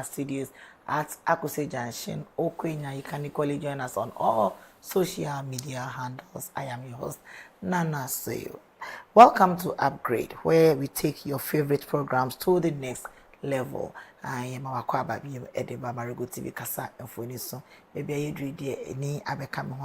Studios at Akuse Junction, Okwenya. You can equally join us on all social media handles. I am your host, Nana Seyo. Welcome to Upgrade, where we take your favorite programs to the next level. I am our Kwababi Edeba Marego TV Kasa and Funiso. Maybe I dream any Abekam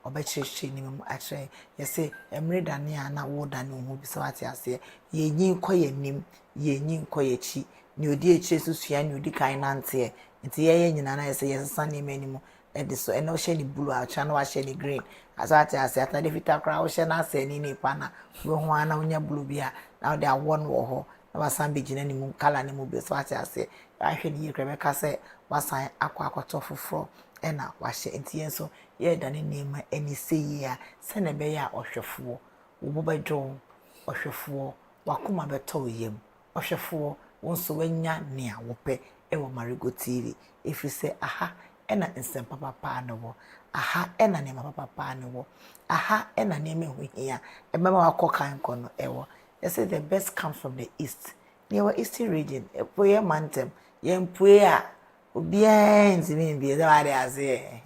or Betchy Nimum actually. Yes, say, Emre Dania, na woda no who be so at ya say, ye knew quiet nim, ye knew quiet chi. New dear Jesus, you di kind auntie. It's ye and I say, yes, sunny minimum. And so, and no shady blue, our channel, shady green. As I say, after the Vita crowd, shall not say any pana. Go one on your blue beer. Now they are one war. There was some big any moon color any mobile. So I say, I heard you, Rebecca say, was I aqua tofu fro. And now, wash it in so, ye done in name any say ya, send a bear or chauffeur. Ubo John or chauffeur, Wakuma beto yim or chauffeur. Once when ya near wope ewo Marego TV. If you say aha ena instant papa no aha ena name papa no aha ena name we here e mama wa kokan kono ewo. They say the best comes from the east. Near eastern region epoye mantem ye mpoye a obi ntimi bi da wade ase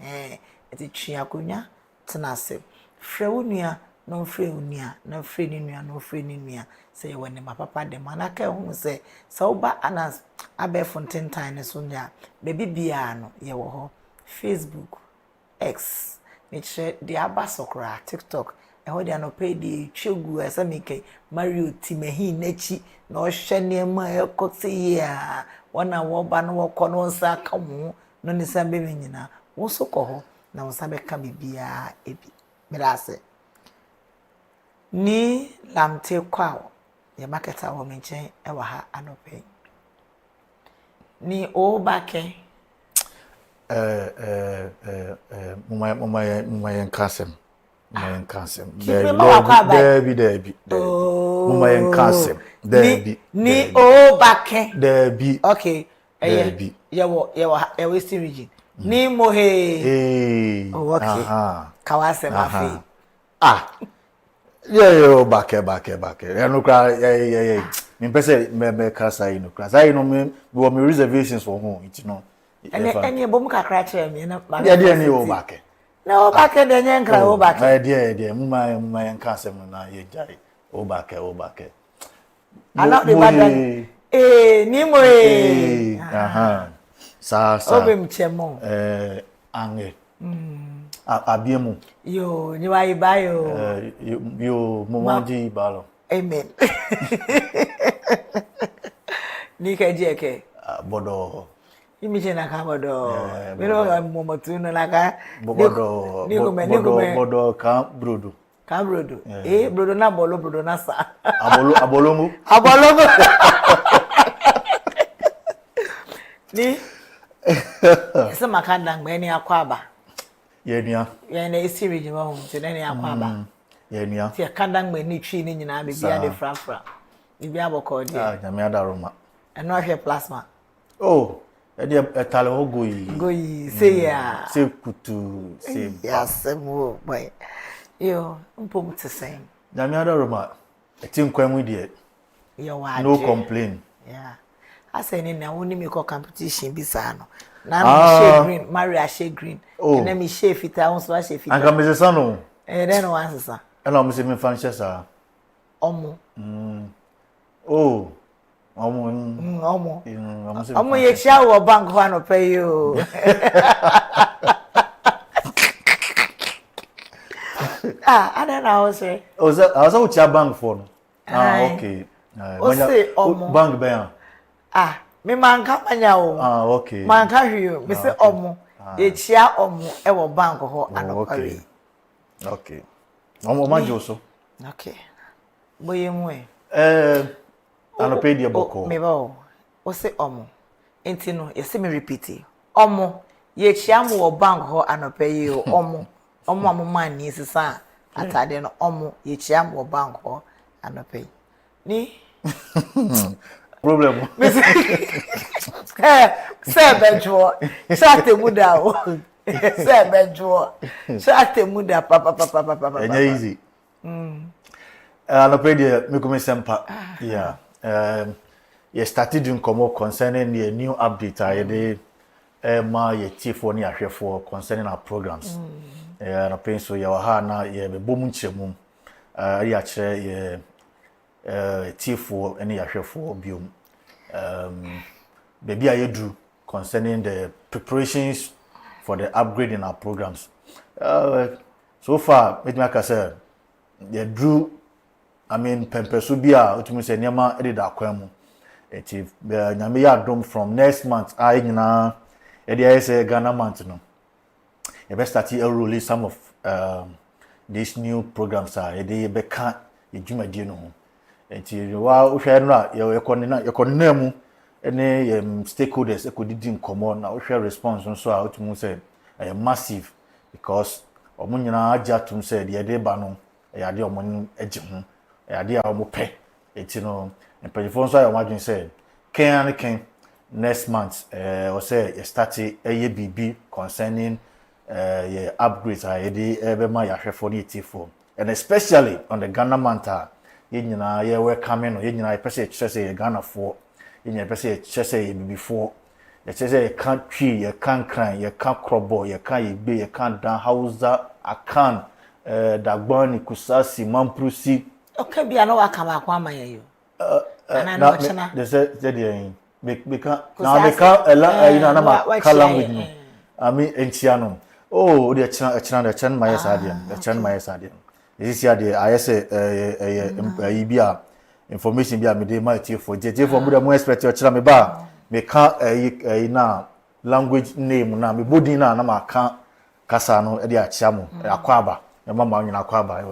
eti twiakonya tenase frewunua no free unia, no free nua, no free nua. Say when my papa de manaka who say so ba anas abe fonten time so nya baby bia no ye wo ho Facebook X meche de abasokra TikTok e ho de no pay di twegu asamike Mario Timehi nachi na o hwe nema e kote ya wana wo ba no wo kono nsa ka mo no ni sa be nyina wo so ko ho na wo sa be ka bibia ebi mirase ni lamte kwao ya marketa wo menchen e wa ha anope ni o bake mumayen kasem debi mumayen kasem debi ni o bake debi okay debi yawo eastern region ni mohe oh okay kawase mafi yeah, back. No cry, yeah. Me pese me kasa ino. Kasa ino me we me reservations for home, you know. Any bom kakra kire me na. Yeah, dey any o back. Na o back dey nyen kra o back. Dey. Muma yan kasa mo na ye jai. O back. Ala de badan. Ni mo Sa. Obem chemo. Ange. Abiemu. Yo, ni wa ibayo. Yo momaji balo. Amen. Ni ka jeke. Bodo. Imi chena ka bodo. Mero ga momotu na laka. Bodo ka brodo. Ka brodo. Brodo na bolo, brodo na sa. Abolongo. Ni. Ese makanda ngbe akwaba. Yenia. Yena isi region wa hom, tene ne akwaba. Yenia. Ti akanda ngbe ni twi ni nyina be bia de frafra. Bibi aboko de. Nyame adaroma. Eno ahwe plasma. Oh, e de etale ho goyi. Goyi, say ya. Say kutu, say. Yes, mo boy. Yo, mpom te say. Nyame adaroma. Etim kwanmu de. Yo wa. No complain. Yeah. I say ni na woni me ko competition bi sa no. Na me share green, Maria share green. And then me share fita, on so share fita. Anka me se sano. Then one answer. And I'm say me fan share sa. Omo. Oh. Omo. Omo. Omo ye chia wo bank ho no pay you. I don't know say. I was chia bank for no. Okay. Bank be me manka manya o. Okay. Manka hwi me say omo. Ye chia omo e wo bank ho anokare. Okay. Omo manjo so. Okay. Boye mu anope die boko. Me ba o say omo. Enti no ye say me repeat. Omo ye chia mo wo bank ho anope yi o omo. Omo amman ni sisa atade no omo ye chia mo wo bank ho anope. Ni problem. Say benjo. Shate muda o. Say benjo. Shate muda papa. Enye easy. Anope die me come sempa. Yeah. you started doing concerning the new update ma ye tifo ni ahwefo concerning our programs na penso ya ha na ye bebom nchemum ya kire ye tifo ni ahwefo biom baby ayedu concerning the preparations for the upgrade in our programs so far let me say they drew I mean pempesu bia utumi se niam edida kwam eti nyame ya dom from next month I nyina edi say Ghana month no e be start release some of these new programs edi be ka edwumadie no ho eti wa uhwe no a ye mu ene stakeholders ekodidi nkomo na uhwe response nso a utumi se massive because omo nyina agya tum se de ede ba no ya de omo agi ho ya de a omo pe eti no empanyfo nso ya wadwen se ken next month or say you start a BB concerning your upgrades ebe ma ya hwefo ni tifo and especially on the Ghana month ye nyina ye welcome no ye nyina pese say Ghana for ye nyina pese say BB for ye say you can't twi you can't cry you can't krobo you can't igbe you can't dan hausa akan dagbani kusasi mamprusi okay bia no wakama kwa amaye yo now they said because now they can't na ma kalam with me I mean entiano oh they chana my sadie this year they I say bia information bia me dey my for me dey more expect you chana me ba me can na language name na me body na ma kan kasa no e dey achia mo akwaba e mama nyina akwaba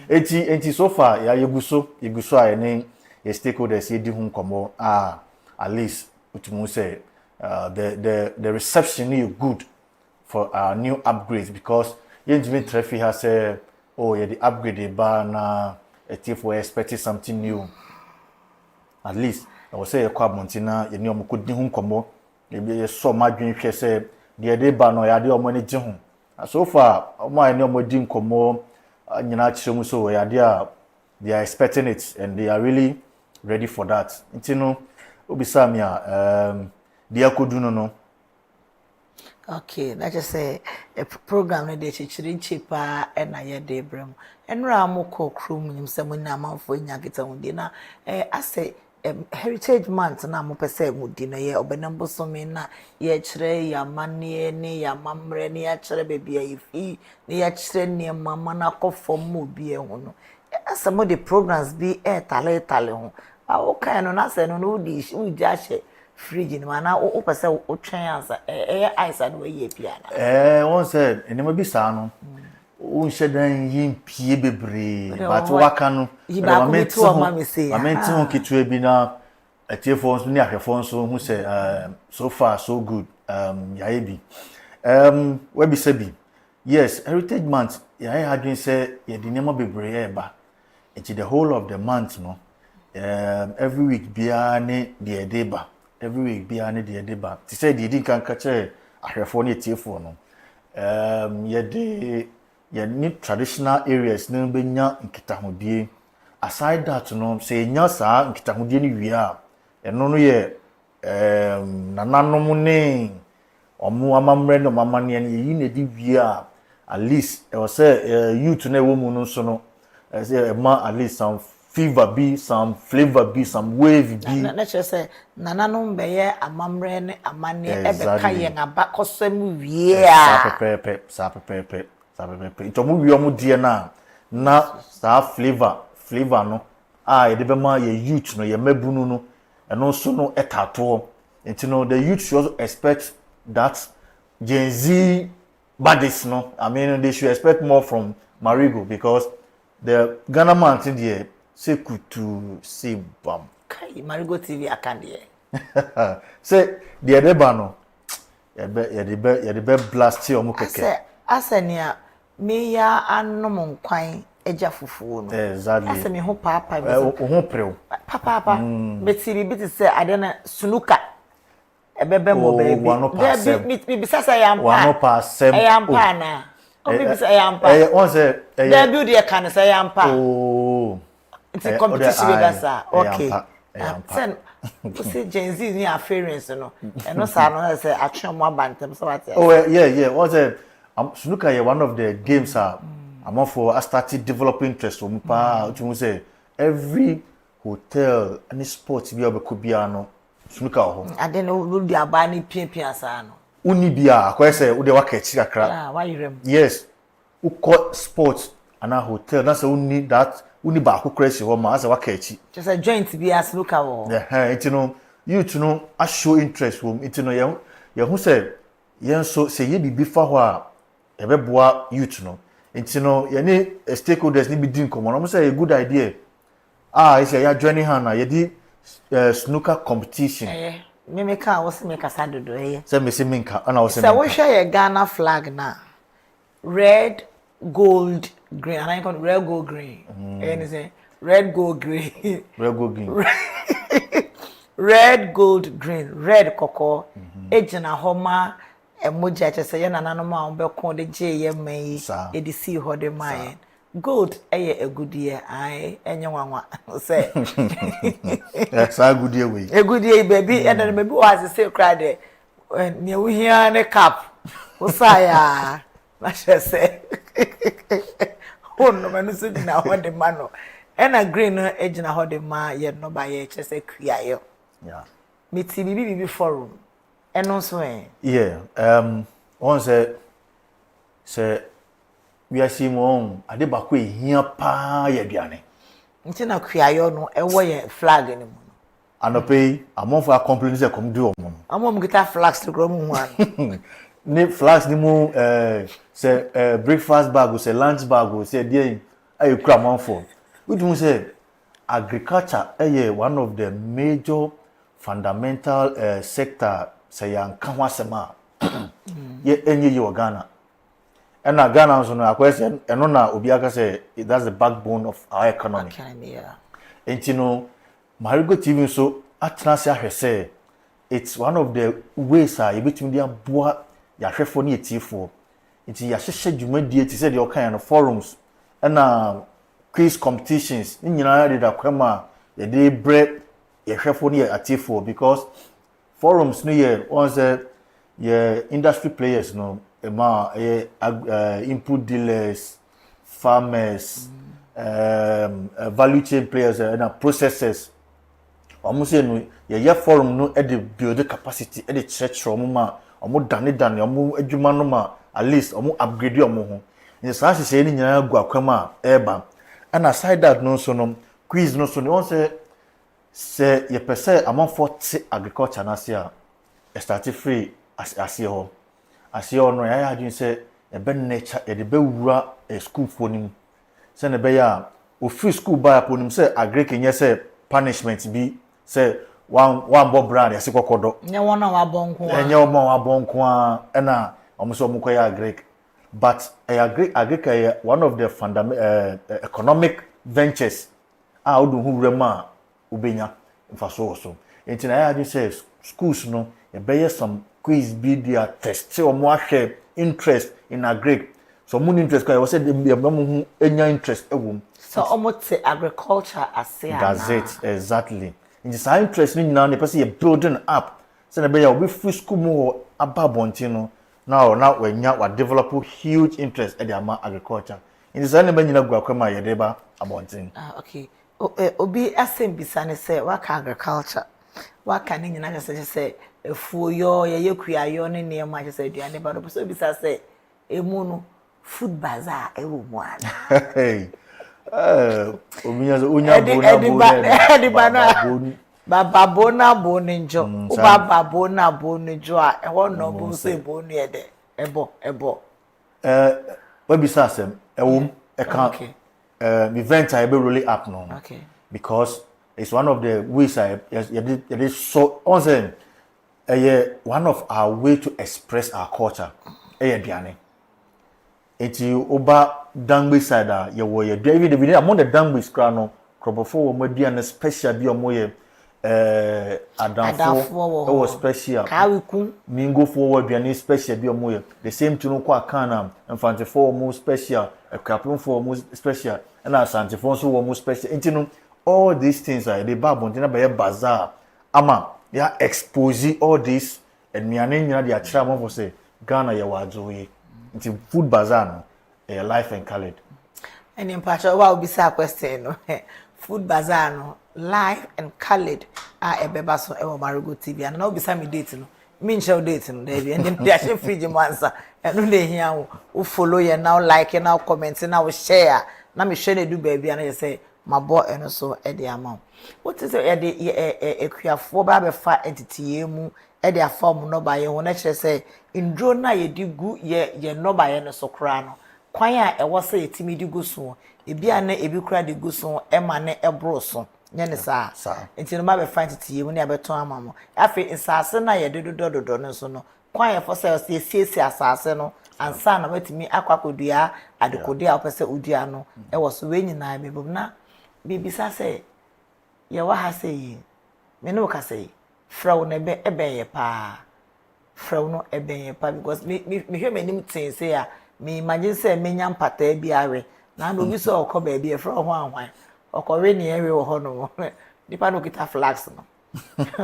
enti so far ya yeguso a ene ye stakeholders ye di hu nkomo at least utumu say the reception is good for our new upgrades because yenjimi traffic has said oh yeah the upgrade ba na if we expecting something new at least I will say kwa montina ye ni omo di hu nkomo ye so madwen hwe say de ba no ya de omo ni gi hu so far omo ani omo di nkomo nyina chiremu so ya de they are expecting it and they are really ready for that ntino obisami they akodu no okay that just say a program no dey chichiri chepa na ye dey brem enra amoko krom nim se mun na manfo nya kita hunde na ase heritage month na mo pese mudi no ye obenambo so me na ye kire ya mane ne ya mamre ne ya kire bebia ifi ne ya kire ne mama na kofom mo bi ehun no ase mo the programs bi tale ho awo kan no na se no no di udi ahye fridge ni mana o pese o twen ansa ice no ye bia na one said enema bi sa no o nhyedan yimpie bebre but waka no amenti kitu bi na atiefo nso ni ahwefo nso hu se so far so good yae bi we bi se bi yes heritage month yae hadwen se ye di nema bebre eba into the whole of the month no every week bia ne de deba every week bia ne de deba ti say de di kan ka che ahwefo ne atiefo no ye ni traditional areas no benya nkitahodie aside that no say nya saa nkitahodie ni wia eno no ye nananom ne omo amamre no mamane ne yi na di wia at least e was say youth na wo mu no so no say at least some fever be some flavor be some wave be na say nananom be ye amamre ne amane ebe ka ye ngaba kosem wia sa pepe itomu wi omu die na sa flavor no e de be ma ye youth no ye mabunu no eno so no etato no the youth should also expect that Gen Z bodies no I mean they should expect more from Marego because the Ghana man thing there say kutu say bam kai Marego TV akande say the edeba no ye de be blast omu keke asenia me ya anom nkwan eja fufuo no exactly ase me ho papa me ho prew papa metiri bi te se ade na sunuka ebebe mo baby bi sasa ya mpa wano pa sem ya mpa na o bi sasa ya mpa on say da bi de kan say ya mpa oh it's competition be gasa okay sen You see Gen Z ni afference no. And no say no say action more bantem so what. Oh yeah. What's it? Snooker is one of the games I'm for I started developing interest from pa. You say every hotel any sports bi obeku bia no snooker ho. And then we do abani pian sa no. Uni bia akwa say wo de waka echi kakra. Yeah, why you rem? Yes. Who call sports and a hotel that's uni that uni ba ko crazy ho ma as waka echi. Just a joint be as snooker wo. Yeah, you know you to know I show interest wo it know ye who say yen so say ye bibi fa ho a e be boa youth no. It know ye ni stakeholders ni bi din komo no say a good idea. I say ya joining hand na ye di snooker competition. Me make was make asado do eh. Say me say minka and I was say so we share your Ghana flag now. Red, gold, green. And I call red, gold, green. And say red, gold, green. Red, gold, green. Red, gold, green. Red, cocoa. Ejina homa. Emoji I just say na nanoma umbe konde JMA. Edisi hode maye. Gold a good year. I enyanwa say. That's a good year we. A good year baby and then maybe was say cry there. When you hear the cap. Usaya. I say. Oh no man so na hode mano. And a green ejina hode ma ye no ba ye just say kria yo. Yeah. Me ti bibi forum. Eno so Yeah. On say we are seeing on ade ba ko ehia pa ye aduane. Nti na kria yo no e wo ye flag ni mu. Anope amon for complain say come do omon. Amom gita flags to grow mu wan. Ne flags ni mu say breakfast bag or say lunch bag or say there ayi kura man for. We do say agriculture one of the major fundamental sector say yan kan wasema. Ye enye ye Ghana. And na Ghana so no question eno na obi aka say that's the backbone of our economy. Okay, yeah. And you know Marego TV so atena se ahwese it's one of the ways you between the aboa ya hwefo ne etifo. Nti ya hwehwe dwumadi eti se de okan no forums na quiz competitions ni nyina de da kwama ye de bre ya hwefo ne etifo because forums no ye on say ye industry players no ema input dealers farmers value chain players and processors almost no ye forum no e dey build capacity e dey church from ma omo dane omo adwuma no ma at least omo upgrade omo ho in sa hye ni nyina gu akwama eba and aside that no so no quiz no so no say ye pese among 40 agriculture na sia start free as ho no ya adwin say e be nature e dey be wura school fonim say ne be ya o free school buy ponim say agri kenye say punishment bi say one bob brand yesi kokodo nye wona wa bonko enye omo wa bonko a na omuso omuko ya agri but agri one of the fundamental economic ventures odu hu rema ubenya mfaso so entina ya dey say schools no e be some quiz be their test say omo ahwe interest in agri so moon interest ka say dem enya interest ewum so almost agriculture as that's it exactly in the interest ni nyina ne person you building up say na be ya obi free school mo ababontin no now we develop huge interest in the agriculture in the same nyina gu akwama ye deba abontin okay obi asem bisane say waka agriculture waka ni nyina say efuo yo ye kuayo ne ne ma say aduane ba no so bisa say emu no food bazaar ewo mu ana hey ominya bona baba bona boninjo baba bona boninjo a e wono bo say bonu ye de ebo we bisa asem ewom e kan event I be really up no okay because it's one of the ways it is so on one of our way to express our culture aduane eti oba dangbe side ye wo ye David among the dangbe skra no krobofo wo maduane special bi omo ye adamfo wo special kawiku mingofo wo aduane special bi omo ye the same tunu kwa kana mfantefo wo special ekrapemfo wo special na asantefo so wo special enti no all these things are the babon tina be bazaar ama ya expose all this nnuane nyina de akira mo for say Ghana ye wadzo ye nti food bazaar no life and colored and in part wa obi say question no food bazaar no life and colored ebeba so e wo Marego TV and na obi say me date no me nche date no dey and dey share fridge mo answer eno dey hia wo follow ye now like ye now comment now share na me share do baby and you say my boy eno so e dey amount what is e dey ekuafo ba be fa entity mu e dey form no ba ye ho na kire say indro na ye di gu ye no ba ye no so kra no kwan a e wo say yetimi di gu so ebi ana ebi kra di gu so e ma ne e bro so nye ne sa enti no ba be fa entity mu ne abeton amamo afi insase na ye dodododo no so no kwan ye for say siesie asase no ansa na matimi akwakodua adekodua opese odua no e wo so we nyina be na bibisa say ye wa ha say me no ka say fraw na be ebenye pa fraw no ebenye pa because me hwe manim tin say a me imagine say menya mpata bi awe na no bi so okọ ba bi e fraw ho anwan okọ we ne ewe wo ho no nipa no kita flags no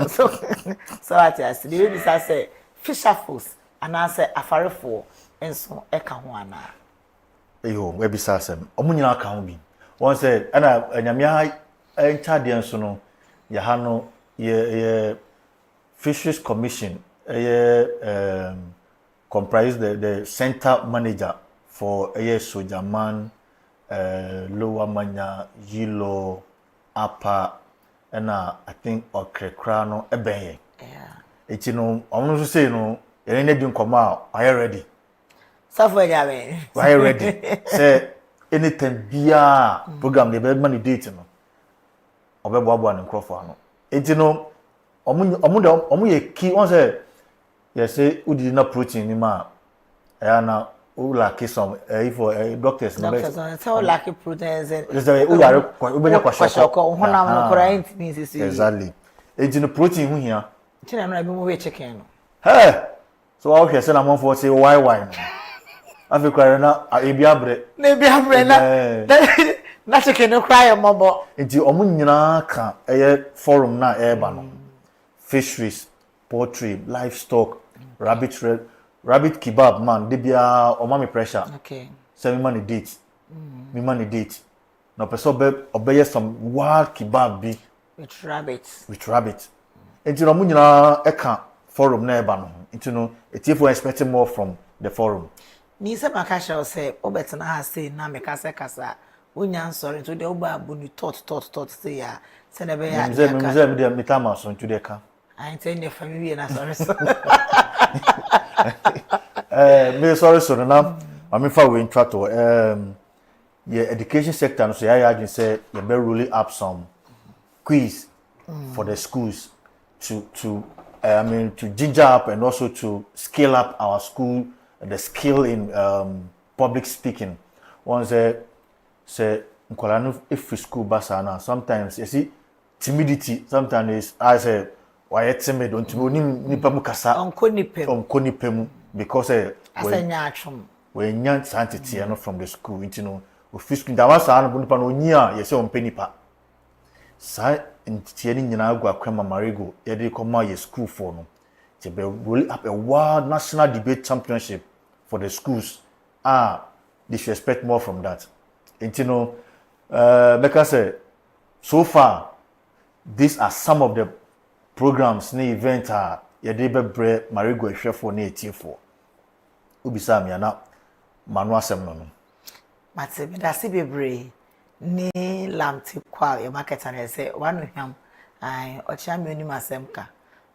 so at as the baby say fisher force and answer afarefo enso eka ho ana eyo we bi sa asem omunyina aka ho bi won say ana anyamia enchade enso no ya ha no ye Fisheries Commission comprise the center manager for Sojaman, Lower Manya, Yilo, Upper, and I think Okrekrano, Ebeye. Yeah. It's I'm not saying no, you ain't doing come out. Are you ready? Software gabe. Are you ready? Say anything via program the bed money date no. Obebo and Crawford no. It's omu ye key one say yes say who did not protein ni ma na who like some for doctors no tell like proteins and just who are ubenya kwashoko ho na no kora intimi sisi exactly enti no protein hu hia tina no abi mo we chicken no hey so how here say na mon for say why no afi kwara na ebi abre na chicken no cry mobo enti omu nyina ka forum na eba no fisheries, poultry, livestock, rabbit kebab, man, they be omami pressure. Okay. So me money date. Me money date. No person obey some wild kebab be with rabbits. And you know, munyina eka forum na eba no. Into no, if we expecting more from the forum. Ni se makasha say obetna ha say na me kasa. Unya sorry to the oba buni thought say ya. Se na be ya. Me tama so into the ka. I tell your family and sorry. Me sorry so now. I mean for we intro to education sector so I say you better really up some quiz for the schools to ginger up and also to scale up our school the skill in public speaking. Once say nkolanu if school basana sometimes you see timidity sometimes is I say why timid don't nipa mu kasa onko nipa mu because asanya atwom we nya santity no from the school you know office school da wasa no nipa no nyia ye se on penipa sa ntie ni nyina agwa kwema Marego ye dey come my school for no to be really up a world national debate championship for the schools they should expect more from that and you know like I say so far these are some of the programs na event ye dey bebre Marego ehwefo na etifo ubisa me na manu asem no mate me da se bebre ni lamti kwa e market na say wanu hwam ai ocha me oni masem ka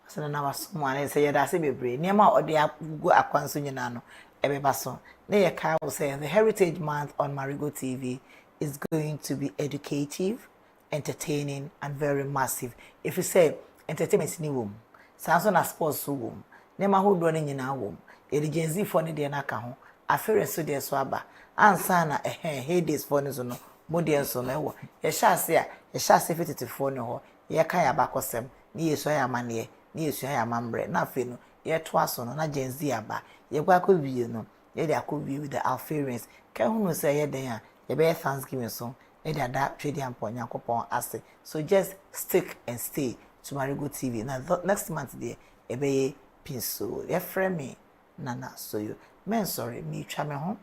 so na waso ane say ye da se bebre ni ma ode agu akwanso nyina no e be baso na ye ka will say the Heritage Month on Marego TV is going to be educative, entertaining and very massive. If you say entertainment ni wom sanso na sports wom nema hodo na nyina wom eligenzi for ne de na ka ho afere so de so aba ansa na hades for ne so no modern so na wo ye hyase fitete for ne ho ye kan ya bakosem ni yeso ya mane ni yeso ya mambre na afi no ye to aso no na genzi aba ye gwa ko wie no ye de akowie with the Alpharians kan hu no say ye den a ye be Thanksgiving so e de ada twedi ampo Nyankopon ase so just stick and stay to Marego TV. Now next month there ebe pinso. Ye friend me Nana Soyo. Men sorry me twa me ho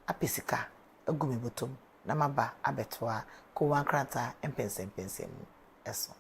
apisika agumi botom na maba abetwa ko wankrata empensem mu eso.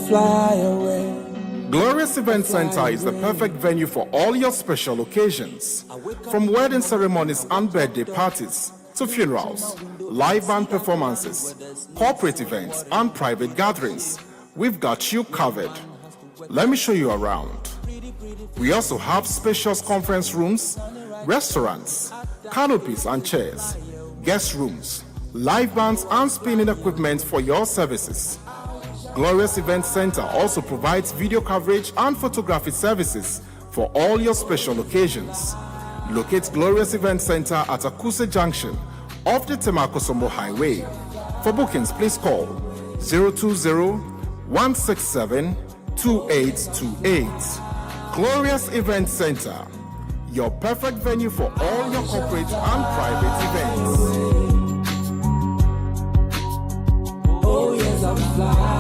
Fly away. Glorious Event Center is the perfect venue for all your special occasions. From wedding ceremonies and birthday parties to funerals, live band performances, corporate events, and private gatherings, we've got you covered. Let me show you around. We also have spacious conference rooms, restaurants, canopies and chairs, guest rooms, live bands, and spinning equipment for your services. Glorious Event Center also provides video coverage and photography services for all your special occasions. Locate Glorious Event Center at Akuse Junction off the Temakosombo Highway. For bookings, please call 020-167-2828. Glorious Event Center, your perfect venue for all your corporate and private events. Oh yes, I'm fly.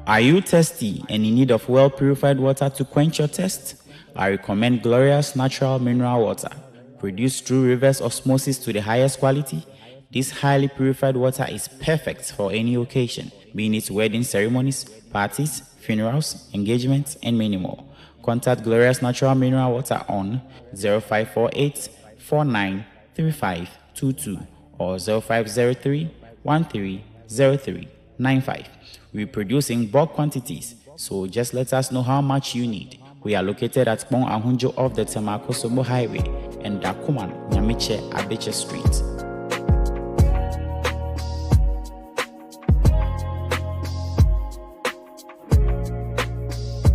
Are you thirsty and in need of well-purified water to quench your thirst? I recommend Glorious Natural Mineral Water. Produced through reverse osmosis to the highest quality, this highly purified water is perfect for any occasion, being it wedding ceremonies, parties, funerals, engagements, and many more. Contact Glorious Natural Mineral Water on 0548 493522 or 0503 130395. We produce in bulk quantities, so just let us know how much you need. We are located at Bon Ahunjo off the Temakosombo Highway and Dakuman, Nyamiche, Abeche Street.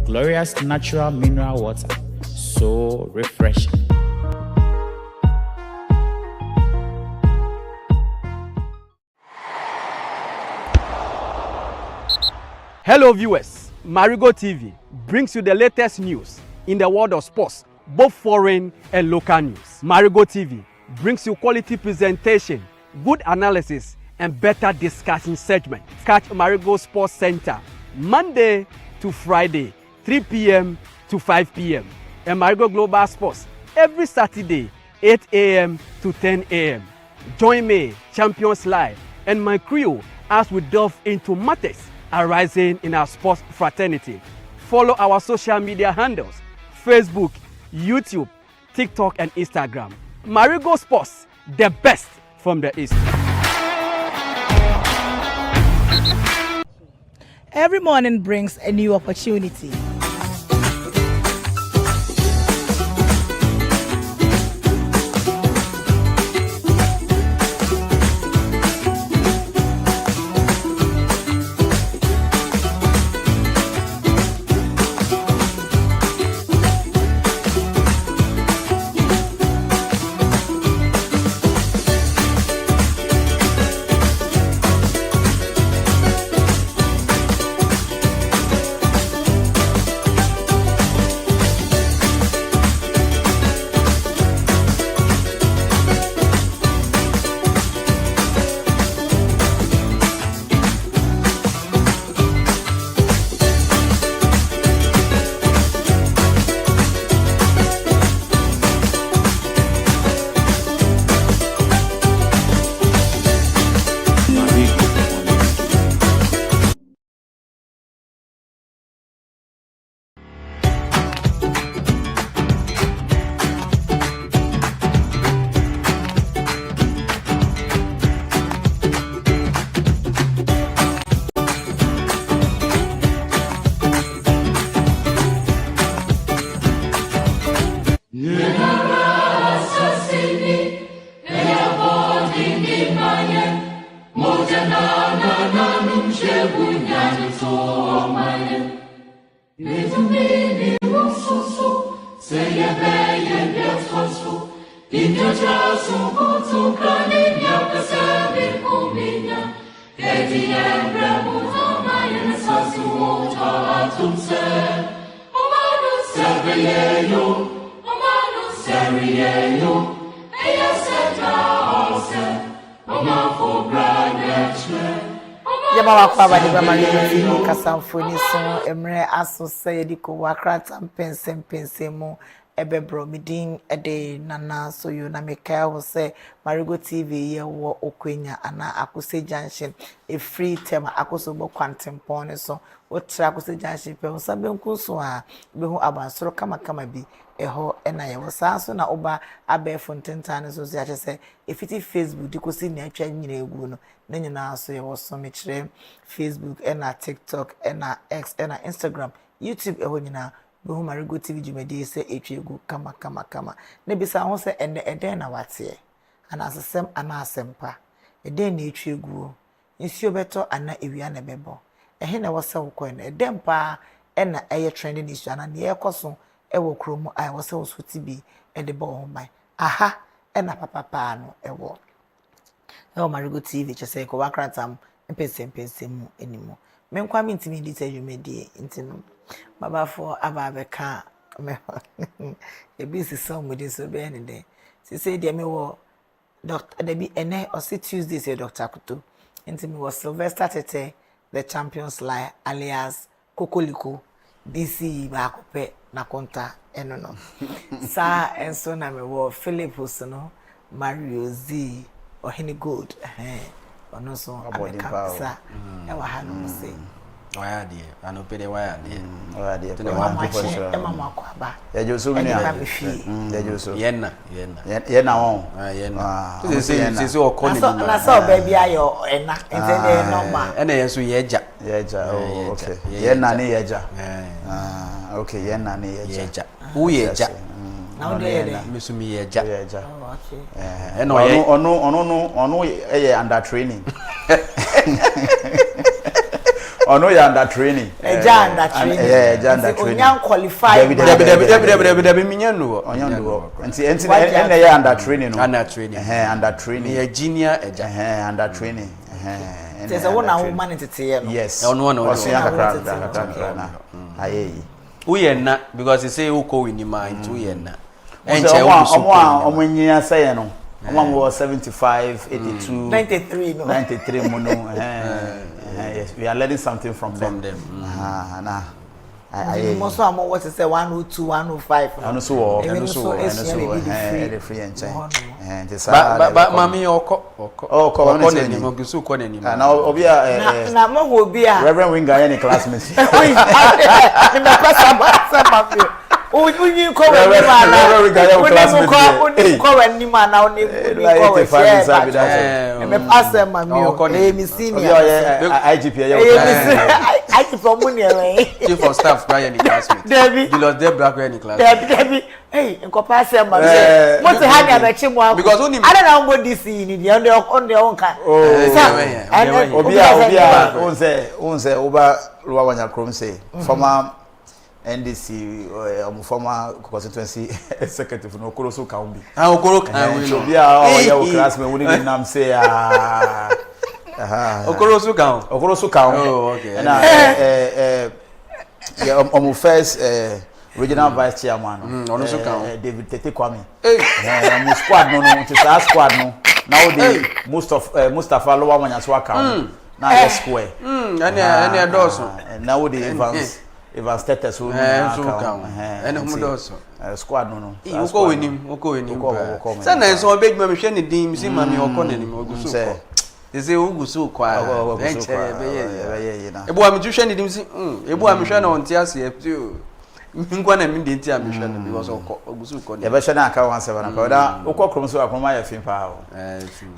Glorious Natural Mineral Water, so refreshing. Hello viewers, Marego TV brings you the latest news in the world of sports, both foreign and local news. Marego TV brings you quality presentation, good analysis, and better discussion segment. Catch Marego Sports Center Monday to Friday, 3 p.m. to 5 p.m. and Marego Global Sports every Saturday, 8 a.m. to 10 a.m. Join me, Champions Live, and my crew as we delve into matters arising in our sports fraternity. Follow our social media handles: Facebook, YouTube, TikTok, and Instagram. Marego Sports, the best from the East. Every morning brings a new opportunity. Yama wakwa badi ba Marego TV kasamfoni so emre aso say diko wakrata mpense mu ebebro midin ede nana so you na meka wo say Marego TV ye wo okwenya ana akose junction a free tema akoso bo kwantempon so wotra akose junction pe ho sabe nkuso a be ho abansoro kama bi eho ena ye wo sa so na oba abefo ntentane so ya chese efiti Facebook diko si na atwa nyina egu no na nyina so ye wo so me kire Facebook ena TikTok ena X ena Instagram YouTube eho nyina be ho Marego TV jumedi se etwegu kama ne bisa ho se eden na wate ana asesem ana asempa eden na etwegu nsio beto ana ewia na bebo ehe na wo se wo ko na eden pa ena eye trending issue ana ne ekoso ewo kromu ai wo se wo so tibi ede bo ho mai aha ena papa no ewo Marego TV chese ko wakratam mpese mu enimo menkwa mi ntimi di tejumedi ntino baba for ababeka me ebisi somebody so be any day say dey me wo doctor debi ene o say Tuesday say Dr. Kuto ntimi wo Sylvester Tete the Champions Lie alias Kokoliko DC ba kope na konta eno no sa enso na me wo Philipus no Mario Z Ohini Gold ono so abeka sa e wa hanu say why dey ano pede why dey tene wa e mama akwaba ya joso mi ya joso yenna won yenna se okoni ni na so baby ayo ena ntende normal ena yeso yeja oh okay yenna ni yeja okay yenna ni yeja u yeja na o dey mesumi yeja oh okay ena ono under training ono ya under training eja under training eja under training onyan qualified David minyanu onyan nti ena ya under training no under training under training ya junior eja under training there's a one woman tete no yes ono ya kakra na ayi uyenna because he say uko winima into uyenna enche omo nyia say no omo 75 82 93 no 93 mo no yes, we are learning something from them. Nah. I most am what is say 102 105. Ano so the free and change. But mommy oko ni mo gusu ko ni na obi a na mo ho bi a Reverend Winger any classmates. Ni me pasa ba unyi ko we ni ma na unyi ko we ni ma na unyi ko we share me pasa ma mi mi senior IGP IGP mo ni e chief of staff cry ni classmate Julius Debra cry ni classmate Debbie hey nko pasa ma mo te ha ga be chi mo because only I don't know what this ni dey on the on kan obi a onse oba ruwa wanya krom say former NDC former constituency executive no okoro so kan bi okoro kan we no bia o ya o classmate woni ni nam say okoro so kan oh okay na yeah first regional vice chairman ono so kan David Tete Kwame mo squad no to say squad no now the Mustafa Lowa Manyaswa kan na square any doors now the Evans status so ene humodoso squad no uko wenim sa na enso obeduma me hwe ne din si mami oko ne nim ogusu ko ese ugusu kwa enche be ebu am hwe ne dim si ebu am hwe na onti ase ngwa na mi de nti am hwe no because ogusu ko ne e be hwe na aka ho asem na ka da ukọ krom so akoma ya fin pa o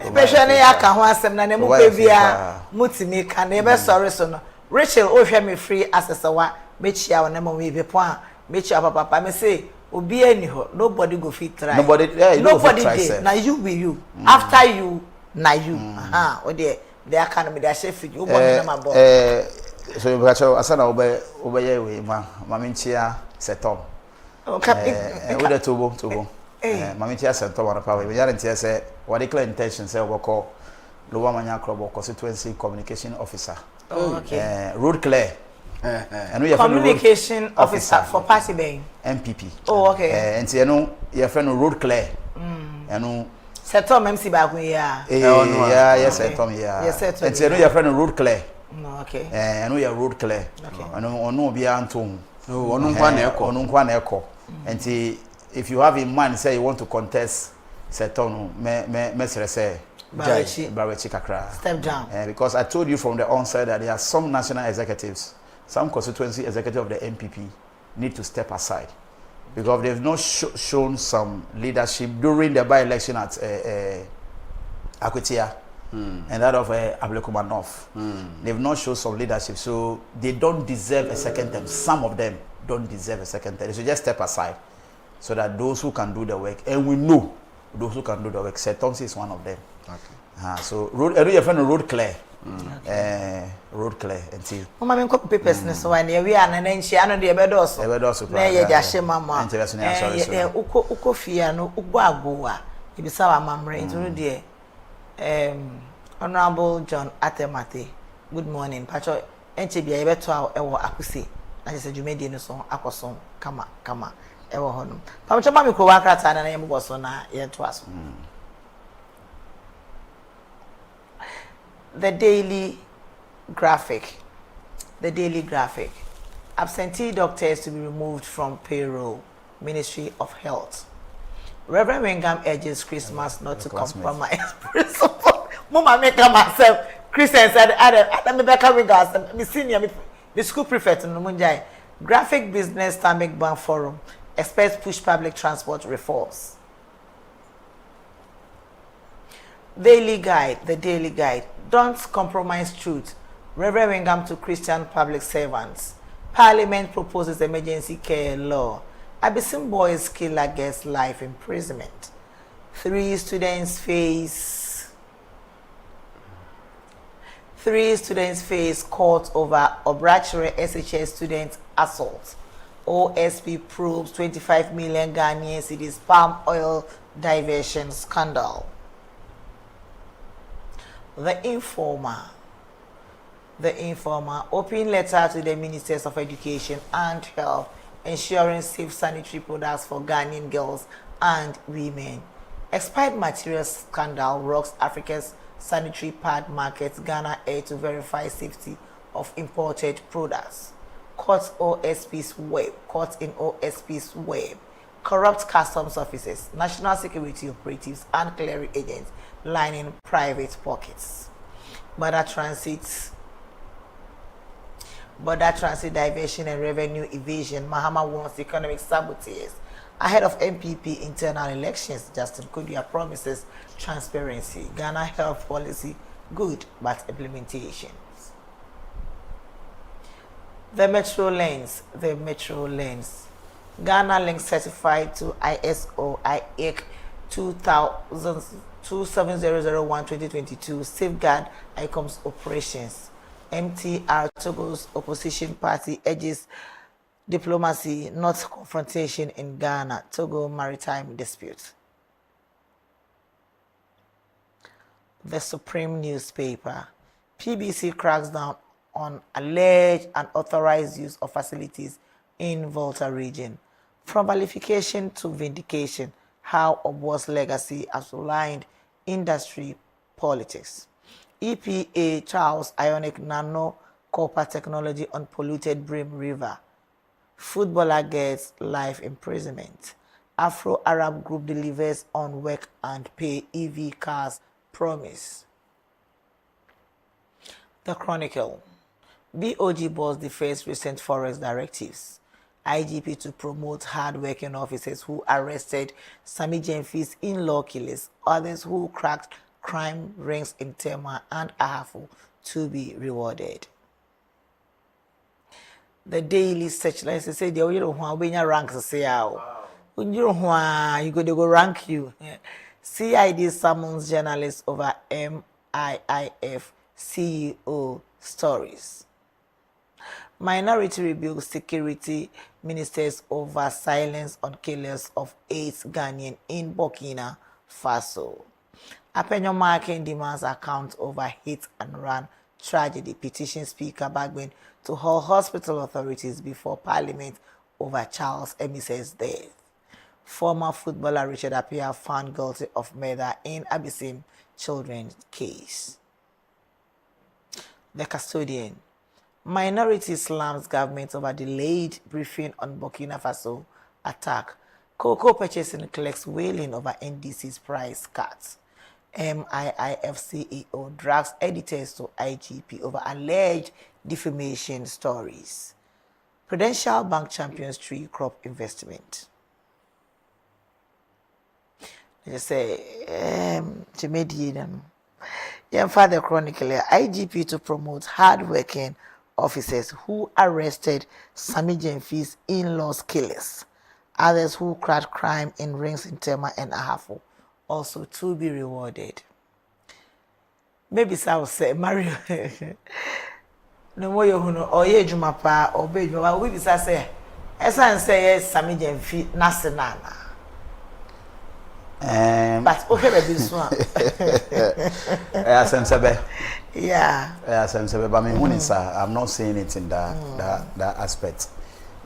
e be hwe ne ya ka ho asem na ne mu pe bia mutimi ka na e be sorry so no Rachel o hwe me free accessoire mechia wona mo we be po a mechia papa me say obi ani ho nobody go fit try nobody dey na you be you after you na you o dey they can me dey chef you body na mabo So you got your asana obey we maminchia setom. Okay. With the tubo. Maminchia setom on the power. We aren't here say what declare intention say we call Lower Manya Club constituency communication officer. Oh, okay. Road clear. And we have communication officer for party being MPP. Oh, okay. And you know your friend road clear. You know Setom MC back we yeah. Yes, Setom yeah. Yes, Setom. And you know your friend road clear. No, okay. And we are road clear. Okay. And no be antum. No, onu echo. And if you have in mind say you want to contest Setom me say Barachi kakra. Step down. Because I told you from the onset that there are some national executives, some constituency executive of the MPP need to step aside because they've not shown some leadership during the by-election at Akwetia and that of Ablekuma North. They've not shown some leadership, so they don't deserve a second term. Some of them don't deserve a second term. They should just step aside so that those who can do the work, and we know those who can do the work, Setonsi is one of them. Okay. So road, your friend road clear. Road clear until. Mama, me copy papers so when we are and then she ano the bedos. The bedos. Na ye jashe mama. Uko fia no ugbo agboa. Ibisa wa mamre into there. Honorable John Atemate. Good morning. Pacho enche bia ye beto ewo akuse. Na se dwumedi no so akoso kama ewo hono. Pacho mama ko wakrata na ye mbo so na ye to aso. The Daily Graphic. Absentee doctors to be removed from payroll. Ministry of Health. Reverend Wengham urges Christmas not to compromise principle. Mama make myself. Christian said, "Adam, me back coming gas. Me senior, me school prefect no munjai. Graphic Business Stomach Bank Forum. Experts push public transport reforms." The Daily Guide. Don't compromise truth. Reverend Wengham to Christian public servants. Parliament proposes emergency care law. Abyssinian boys killer gets life imprisonment. 3 students face court over Obrachere SHS student assault. OSP probes 25 million Ghanaian cedis palm oil diversion scandal. The Informer, open letter to the Ministers of Education and Health, ensuring safe sanitary products for Ghanaian girls and women. Expired materials scandal rocks Africa's sanitary pad markets. Ghana Air to verify safety of imported products. Caught in OSP's web. Corrupt customs officers, national security operatives, and clearing agents lining private pockets. Border transit diversion and revenue evasion. Mahama warns economic saboteurs ahead of MPP internal elections. Justin Kudia promises transparency. Ghana health policy good, but implementation. The Metro Lanes. Ghana Link certified to ISO IEC 27001-2022 safeguard ICOM's operations. MTR Togo's opposition party urges diplomacy, not confrontation in Ghana. Togo maritime dispute. The Supreme newspaper. PBC cracks down on alleged unauthorized use of facilities in Volta region. From vilification to vindication, how Obo's legacy has aligned industry politics. EPA trials ionic nano copper technology on polluted Brim River. Footballer gets life imprisonment. Afro-Arab group delivers on work and pay. EV cars promise. The Chronicle. BOG boss defends recent forest directives. IGP to promote hard-working officers who arrested Sami Jemfi's in-law killers, others who cracked crime rings in Tema and Ahafo to be rewarded. The Daily Searchlight say the you know when you rank say when you go rank you. CID summons journalists over MIIF CEO stories. Minority rebukes security ministers over silence on killers of 8 Ghanaian in Burkina Faso. Apenyo Marking demands account over hit and run tragedy. Petition Speaker Bagbin to hold hospital authorities before Parliament over Charles Emise's death. Former footballer Richard Appiah found guilty of murder in Abyssinian children's case. The custodian. Minority slams government over delayed briefing on Burkina Faso attack. Cocoa purchasing collects wailing over NDC's price cuts. MIIF CEO drags editors to IGP over alleged defamation stories. Prudential Bank champions tree crop investment. They say, to mediate them. Father Chronicle, IGP to promote hard-working officers who arrested Sami Jemfi's in-laws killers. Others who cracked crime in rings in Tema and Ahafo also to be rewarded. Maybe so I will say, Mario. No more you know, or ye Jumapa, or baby, we be say, as I say, Sami Jemfi, Nasenana. But okay, baby, this one. Yeah. But I mean, I'm not saying it in that aspect.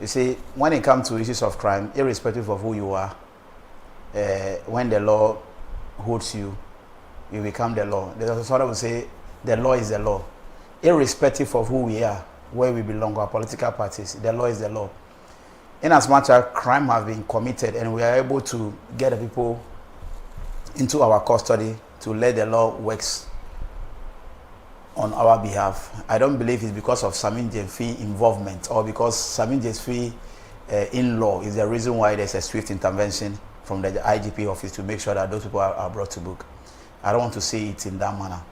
You see, when it comes to issues of crime, irrespective of who you are, when the law holds you, you become the law. There's a sort of say the law is the law. Irrespective of who we are, where we belong, our political parties, the law is the law. In as much as crime has been committed and we are able to get the people into our custody to let the law works on our behalf, I don't believe it's because of Samin Jemfi involvement or because Samin Jemfi in-law is the reason why there's a swift intervention from the IGP office to make sure that those people are brought to book. I don't want to see it in that manner.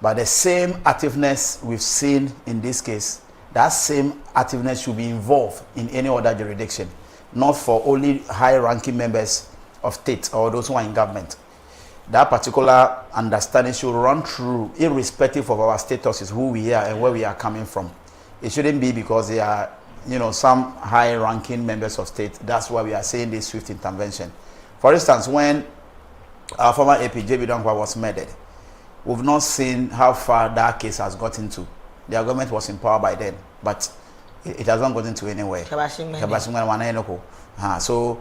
But the same activeness we've seen in this case, that same activeness should be involved in any other jurisdiction, not for only high-ranking members of state or those who are in government. That particular understanding should run through, irrespective of our statuses, who we are and where we are coming from. It shouldn't be because they are, some high-ranking members of state. That's why we are saying this swift intervention. For instance, when our former AP JB Dankwa was murdered, we've not seen how far that case has gotten to. Their government was in power by then, but it hasn't gotten to anywhere. So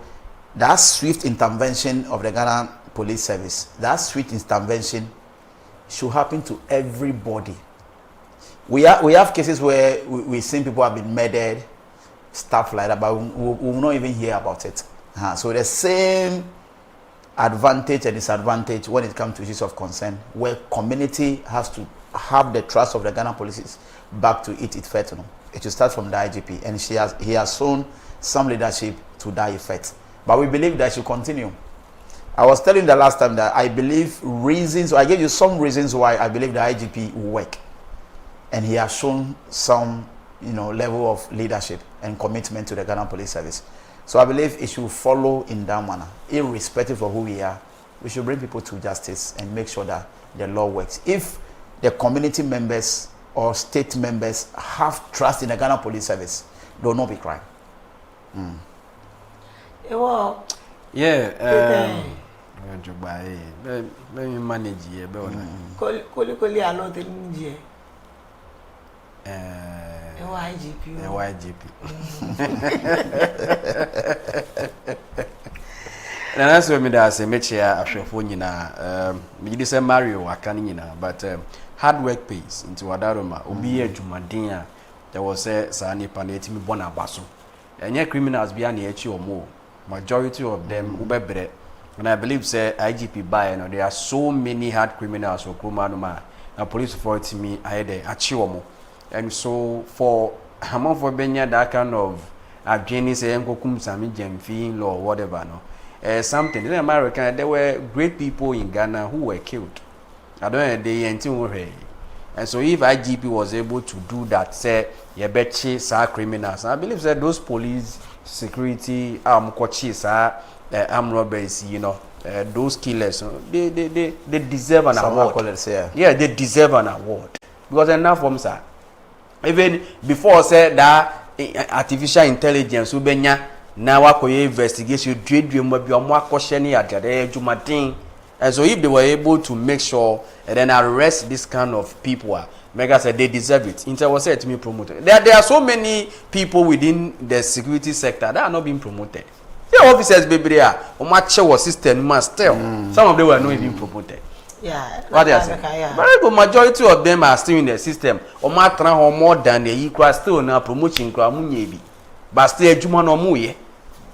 that swift intervention of the Ghana Police Service, that swift intervention should happen to everybody. We have cases where we've seen people have been murdered, stuff like that, but we will not even hear about it. So the same advantage and disadvantage when it comes to issues of concern, where community has to have the trust of the Ghana police back to it fair to know. It should start from the IGP, and he has shown some leadership to that effect. But we believe that should continue. I was telling the last time that I believe I gave you some reasons why I believe the IGP will work. And he has shown some, level of leadership and commitment to the Ghana Police Service. So I believe it should follow in that manner. Irrespective of who we are, we should bring people to justice and make sure that the law works. If the community members or state members have trust in the Ghana Police Service, there will not be crime. Yeah. Let me manage here. YGP. And that's what me that say make sure afshefo nyina me dey say Mario aka nyina but hard work pays into wadaroma obi adwumaden a there was say nipa na etimi bona abaso enye criminals bia na echi omo majority of them ubebre. And I believe say IGP by there are so many hard criminals who come out and police authority me I dey achi omo. And so for among for benya that kind of adwene say enkokum Sami Jemfi law or whatever something in America there were great people in Ghana who were killed. I don't know they and so if IGP was able to do that, say you betchi sa criminals, I believe that those police security kochis armed robbers, those killers, they deserve an award. Yeah, they deserve an award because enough of them, sir. even before say that artificial intelligence ubenya na wakoye investigation dwe mo bi omo akoshe ne yadade adwumaden. And so if they were able to make sure and then arrest this kind of people, Mega said they deserve it. Inter was said to me promoted. There are so many people within the security sector that are not being promoted. The officers, baby, they are. Omache system must tell. Some of them were not even promoted. Yeah. What they are saying. Very good majority of them are still in the system. Omatra more than the equal still now promotion kramunyebi. But still juma no muye.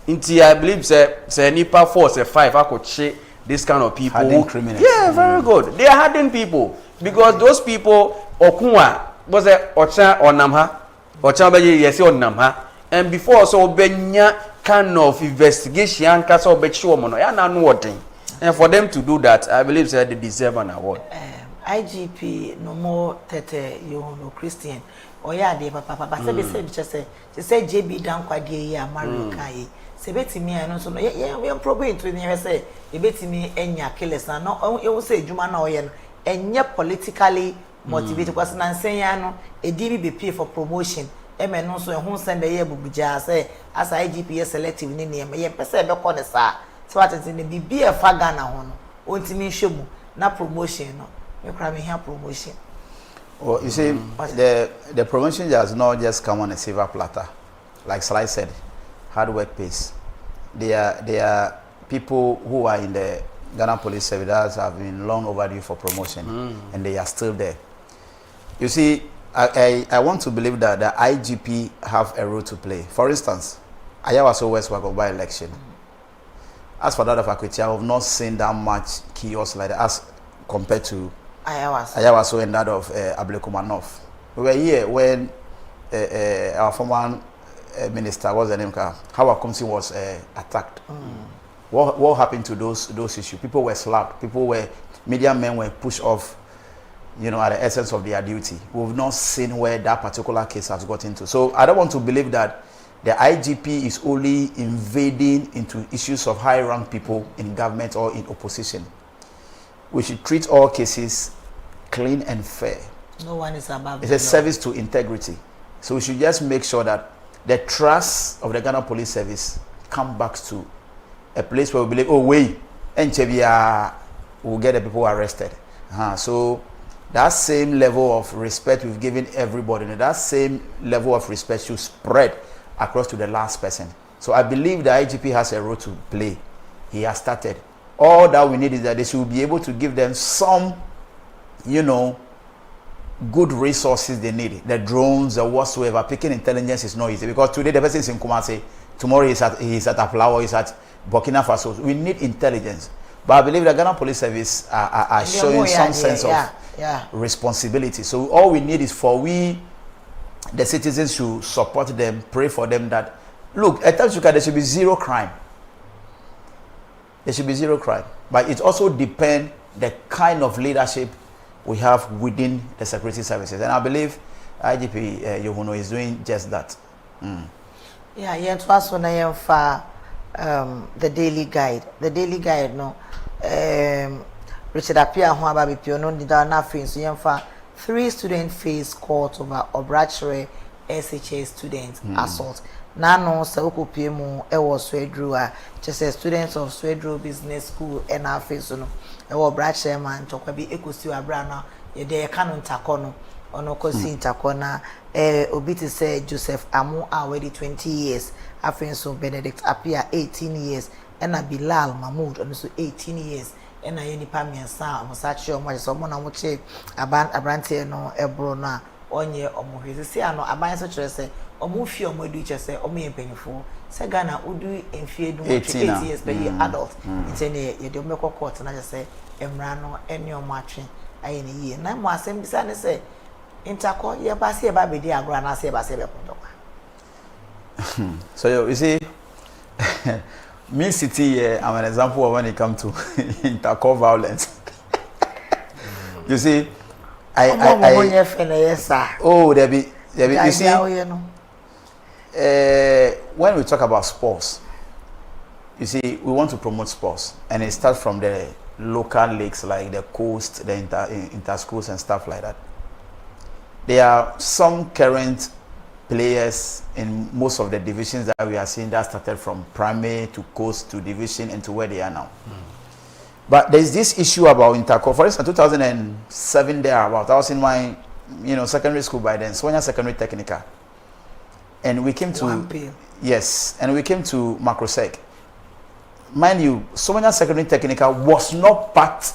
Inti I believe say nipa 4 say 5 I could check this kind of people. Hardened criminals. Yeah, very good. They are hardened people because those people okunwa was a ocha onamha ocha be yes onamha and before so benya kind of investigation kasa obechi omo ya na no wording. And for them to do that, I believe that they deserve an award. IGP no more tete you know Christian or ya de papa say JB dan kwade ya America yi se betimi eno so no we probate to near say e betimi enya killers na no e wo say adwuma na oye no enye politically motivated because na nsenya no e di bi pay for promotion e me no so e hu send e bubuja say as IGP selective ni ne ye pese be ko ne sa so what is in the bibi e fa Ghana ho no ontimi hwemu na promotion no me kra me here promotion. Well, you see, the promotion does not just come on a silver platter. Like Sly said, hard work pays. There are people who are in the Ghana Police Service that have been long overdue for promotion, and they are still there. You see, I want to believe that the IGP have a role to play. For instance, Ayawaso West by election. As for that of Akweti, I have not seen that much chaos like that as compared to Ayawaso and that of Ablekuma North. We were here when our former minister, what's the name? Howard Komsi was attacked. What happened to those issues? People were slapped. Media men were pushed off, you know, at the essence of their duty. We've not seen where that particular case has got into. So I don't want to believe that the IGP is only invading into issues of high-rank people in government or in opposition. We should treat all cases clean and fair. No one is above. It's a service to integrity. So we should just make sure that the trust of the Ghana Police Service come back to a place where we believe, oh wait, NCBA will get the people arrested. So that same level of respect we've given everybody, and that same level of respect should spread across to the last person. So I believe the IGP has a role to play. He has started. All that we need is that they should be able to give them some, you know, good resources they need. The drones or whatsoever. Picking intelligence is not easy because today the person is in Kumasi, tomorrow he's at Aflawa, he's at Burkina Faso. We need intelligence. But I believe the Ghana Police Service are showing some sense of responsibility. So all we need is for we, the citizens, should support them, pray for them that, look, at times there should be zero crime. There should be zero crime. But it also depends the kind of leadership we have within the security services. And I believe IGP Yohuno is doing just that. Yeah, it was when I am for the daily guide. The daily guide, no. Richard Apia, who have been pioneer, did not feel so. For 3 students face court over Obrachere SHA students assault. Nano Sauko PMO, was Swedru, just a students of Swedru Business School, and our face, no. Obrachere man, Tokabi Ecosu Abrana, ye canon tacono, or no cosin tacona, Obiti said Joseph Amu already 20 years, after so Benedict Apia 18 years, and a Bilal Mahmoud also 18 years. And I any pamian sa musachi o mo so mo na mo che abrantie no ebrona onye omo hwese se ano aban so kire se omo fi omo du kire se omo yempanyfo se Ghana udu enfie du 8 years per year adult itene ye de omeko court na se emra no ene omo atwe aye ne yie na mo asem bisa ne se intako ye ba se ba be di agro na se ba se be kondokwa. So you see me city here, I'm an example of when it comes to intercore violence. You see, oh, there be you see, when we talk about sports, you see, we want to promote sports, and it starts from the local leagues like the coast, the inter schools and stuff like that. there are some current players in most of the divisions that we are seeing that started from primary to coast to division and to where they are now. But there's this issue about interco. For instance, 2007 thereabout, I was in my secondary school by then, Sonia Secondary Technical, and we came to yes, and we came to Macrosec. Mind you, Sonia Secondary Technical was not part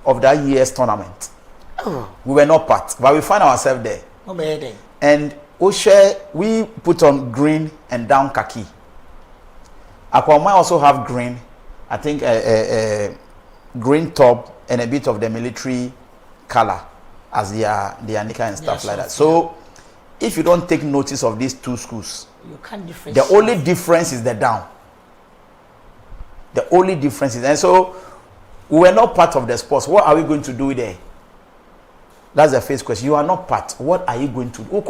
of that year's tournament. Oh. We were not part, but we find ourselves there. No bad. And we put on green and down khaki. Aquaman also have green, I think green top and a bit of the military color as their nika and stuff like that. So if you don't take notice of these two schools, you can't differentiate. the only difference is the down. The only difference is, and so we were not part of the sports. What are we going to do there? That's the first question. You are not part. What are you going to do?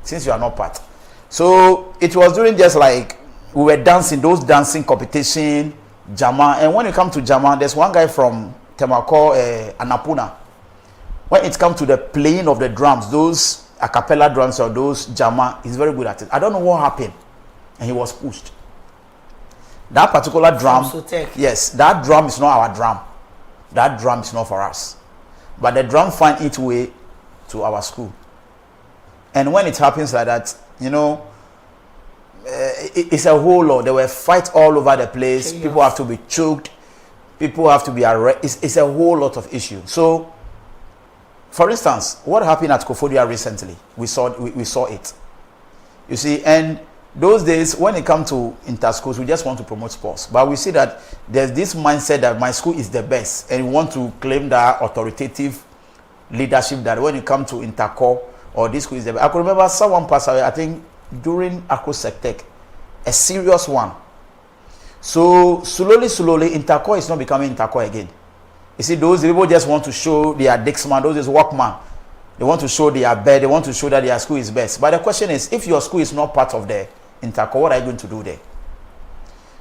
Since you are not part. So it was during just like we were dancing, those dancing competition, Jama. And when you come to Jama, there's one guy from Temako, Anapuna. When it comes to the playing of the drums, those a cappella drums or those Jama, he's very good at it. I don't know what happened. And he was pushed. That particular drum, yes, that drum is not our drum. That drum is not for us. But the drum find its way to our school. And when it happens like that, it's a whole lot. There were fights all over the place. People have to be choked. People have to be arrested. It's a whole lot of issues. So, for instance, what happened at Kofodia recently? We saw it. You see, and those days, when it comes to inter-schools, we just want to promote sports. But we see that there's this mindset that my school is the best. And we want to claim that authoritative leadership that when it comes to interco or this school is the best. I could remember someone passed away, I think, during Akro Sectec. A serious one. So, slowly, interco is not becoming interco again. You see, those people just want to show their Dixman, those is workman. They want to show their bed, they want to show that their school is best. But the question is, if your school is not part of the interco, what are you going to do there?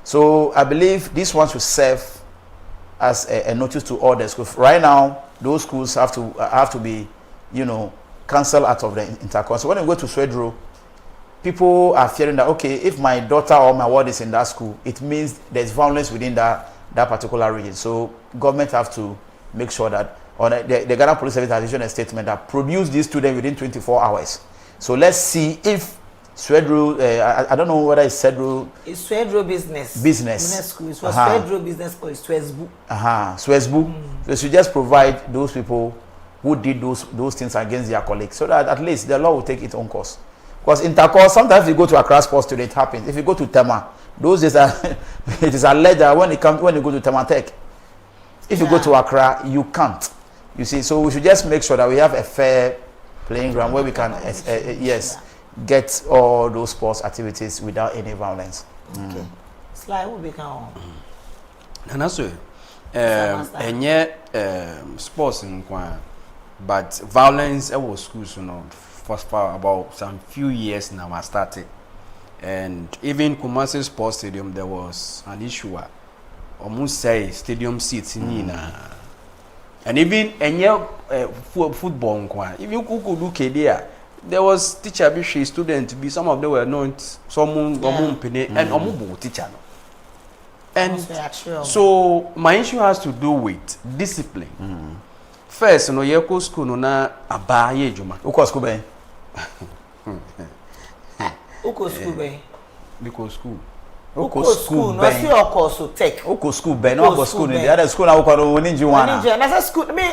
So I believe this one should serve as a notice to all the schools. Right now, those schools have to be, cancelled out of the interco. So when you go to Swedro, people are fearing that, okay, if my daughter or my ward is in that school, it means there's violence within that particular region. So government have to make sure that, or the Ghana Police Service has issued a statement that produce these students within 24 hours. So let's see if Swedro, I don't know whether it's Swedro. It's Swedro business. Business school. It was Swedro business or it's Swesbu. Swesbu. So you just provide those people who did those things against their colleagues, so that at least the law will take its own course. Because intercourse, sometimes you go to Accra Sports Studio, it happens. If you go to Tema, those days are it is alleged that when you go to Tema Tech, if you go to Accra, you can't. You see, so we should just make sure that we have a fair playing ground where we can, get all those sports activities without any violence. Okay. Sly will become. And also, sports in Kwan, but violence at schools, for about some few years now I started. And even Kumasi Sports Stadium, there was an issue. Almost say stadium seats in and even football, if you could look there, there was teacher be student be some of them were not someone and teacher. And so my issue has to do with discipline. First, you school na abaye juma. Uko school be? Uko school be? Because school. Uko school, no see Uko so tech. Uko school be, no Uko school. The other school na Uko no ninja one. Ninja, na school me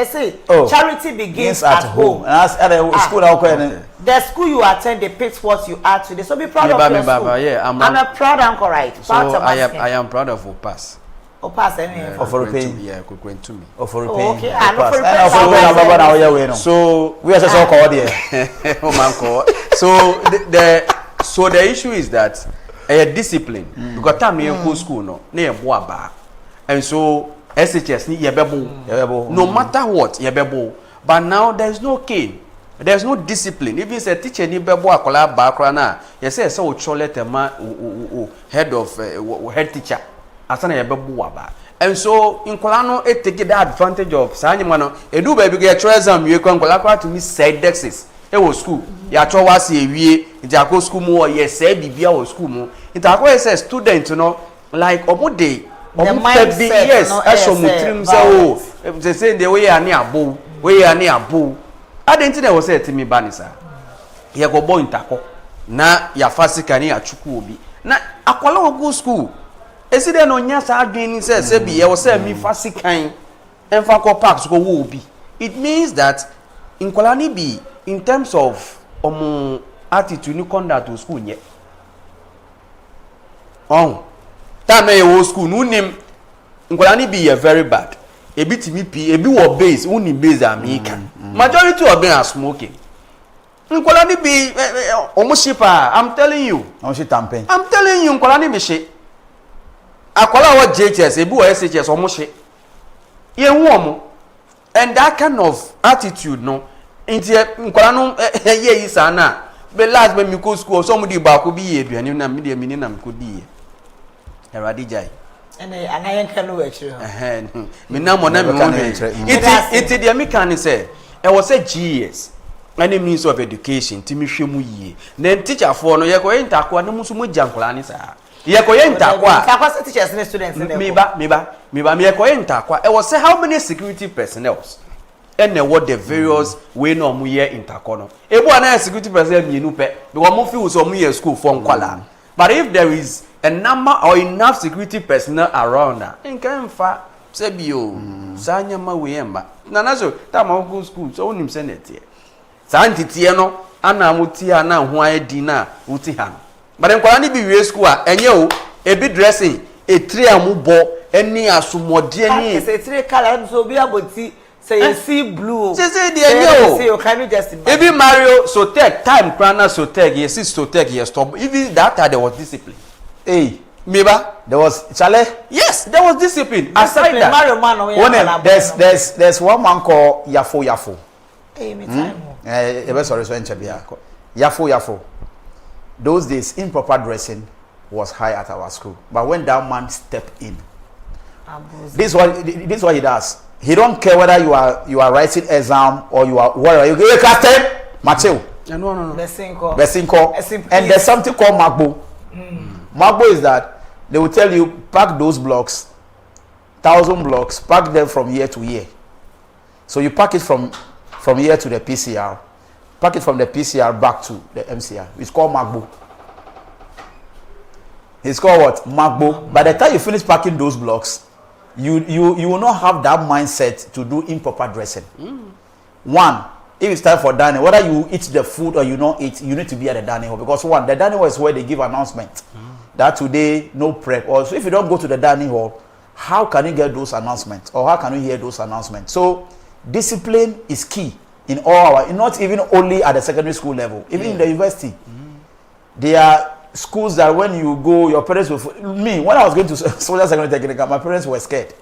say charity begins at home. And that's other school na Uko. The school you attend, they pick what you are today. So be proud of your school. Yeah, I'm a proud uncle, right? So I am proud of Opas. Opas anyway. Yeah, could to me. For okay, so we are so called here. So the issue is that discipline. Because time you go school no boaba. And so SHS ni yebebo. No matter what, yebebo. But now there's no cane. There's no discipline. Even if a teacher ni bebo akola na, you say so chole tema head of head teacher. asana ye bebu aba. And so in Kolano it take that advantage of Sanyamano, a do baby get treasure you can go to me said Dexis. It was school. Ya cho was a we in Jaco school more, yes, said Bibia was school more. It always a student, you know, like Omo the mindset, yes, as some trim so they say the way I near boo, way I near boo. I didn't think I was said to me, Banisa. Ya go boy in Taco. Na ya fasika ni ya chukubi. Na akwala go school. Esi de no nya sa adwen say bi ye wo say mi fasikan enfa ko parks go wo bi. It means that in Kolani bi in terms of attitude ni conduct to school nye. Time na ye school no nim in Kolani bi very bad. Ebi timi pi ebi wo base uni base America. Majority of them are smoking. Nkolani be omushipa. I'm telling you. Omushi I'm telling you, Nkolani be she. Akola wa JHS, ebi wa SHS omushi. Ye hu and that kind of attitude no. Inti Nkolano ye isa na. Be last be mi ko school somebody ba ko bi ye aduane na me de mi ni na me ko di ye. Eradi jai. Ene anayen kanu we chiro. Me na mo na me wo. It the me can say. E was a GS. Any means of education timi hwemu yie na teacher for no ye ko yentakwa na musu mo jankola ni sa ye ko yentakwa takwa teachers and students me ye ko yentakwa e was say how many security personnel and what the various way no mo ye intakwa no ebu ana security personnel mienu pe because mo feel so mo ye school for nkwala but if there is a number or enough security personnel around nkan fa say bio sanya ma we emba na nazo ta ma go school so onim senate Santitiye no ana muti ana ho ayedi na uti ha but nkwala ni bi we school a enye o ebi dressing etri amubo eni asomode ni say three color so bi aboti say you see blue say the enye o say you can just ebi Mario so take time krana so take yes so take yes stop even that time there was discipline Meba there was Chale. Yes, there was discipline aside that Mario man there's one man called Yafo me time sorry, so Yafo. Those days, improper dressing was high at our school. But when that man stepped in, this is what he does. He don't care whether you are writing exam or you are whatever. You get a captain, Mateo. No. Besinko. And there's something called Magbo. Magbo is that they will tell you pack those blocks, 1,000 blocks, pack them from year to year. So you pack it from here to the PCR, pack it from the PCR back to the MCR. It's called Magbo. It's called what? Magbo. By the time you finish packing those blocks, you will not have that mindset to do improper dressing. One, if it's time for dining, whether you eat the food or you not eat, you need to be at the dining hall because one, the dining hall is where they give announcement that today no prep. Or so if you don't go to the dining hall, how can you get those announcements or how can you hear those announcements? So discipline is key in all our, not even only at the secondary school level, even in the university. There are schools that when you go, your parents will. Me, when I was going to Soldier Secondary Technical, my parents were scared.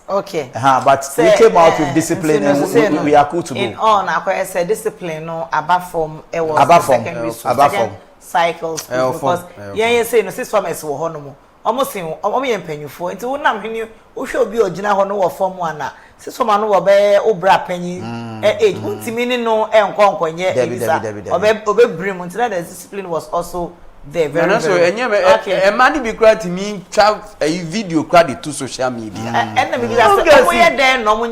Okay. But we came out with discipline and we are cool to go. In all, I said discipline, no, above form, it was secondary school, second cycles. Because, you say, no, sis from us, almost in penny for it. Won't have been you should be original or form one. Sis from an over obra penny, age, meaning no, and conquer yet. Obey brim until the discipline was also there. Very so, and a money be cried to me, child, a video credit to social media. And then there no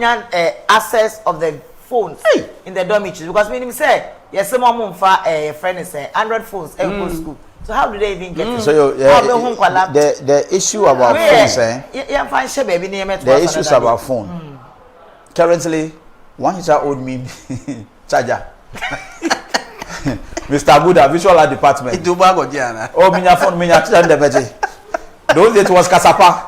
access of the phones in the dormitories because meaning say, yes, some mom for a friend is Android phones every school. So how do they even get it? So the issue about phones, the issues about phone. Currently, one teacher owed me charger. Mr. Buddha, visual art department. Oh, my phone, my charger, the budget. Those days was Kasapa.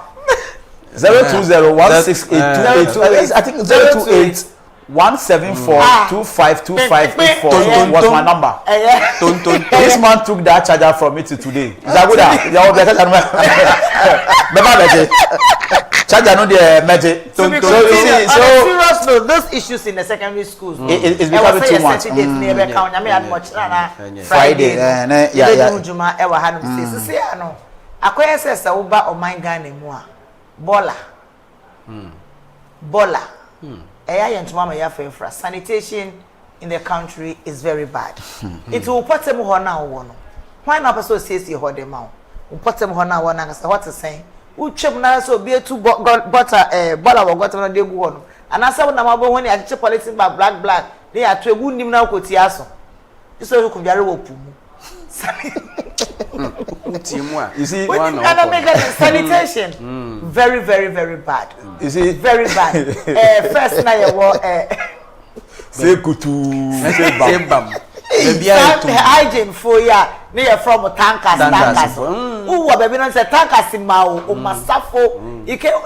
020168282. I think 028 174252584 was my number. This man took that charger from me to today. Zabuda, charger no the magic. So serious note, those issues in the secondary schools. It's becoming too much. akoye se woba oman Ghana mu a bola bola eya yentuma ma ya fefra sanitation in the country is very bad it will put them ho na wo no why na person sesi ho dem ma wo put them ho na wo na say what is saying uchem na so be tu butter bola wo got na dey gu ho no anasa wo na ma bo ho ni ache politics ba black they are to egu nim na kwoti aso so you kunjare wo pumu you see one sanitation very bad you see very bad first na you say kutu say bam hygiene for ya na you from tankers who baby no say tankers ma o masafo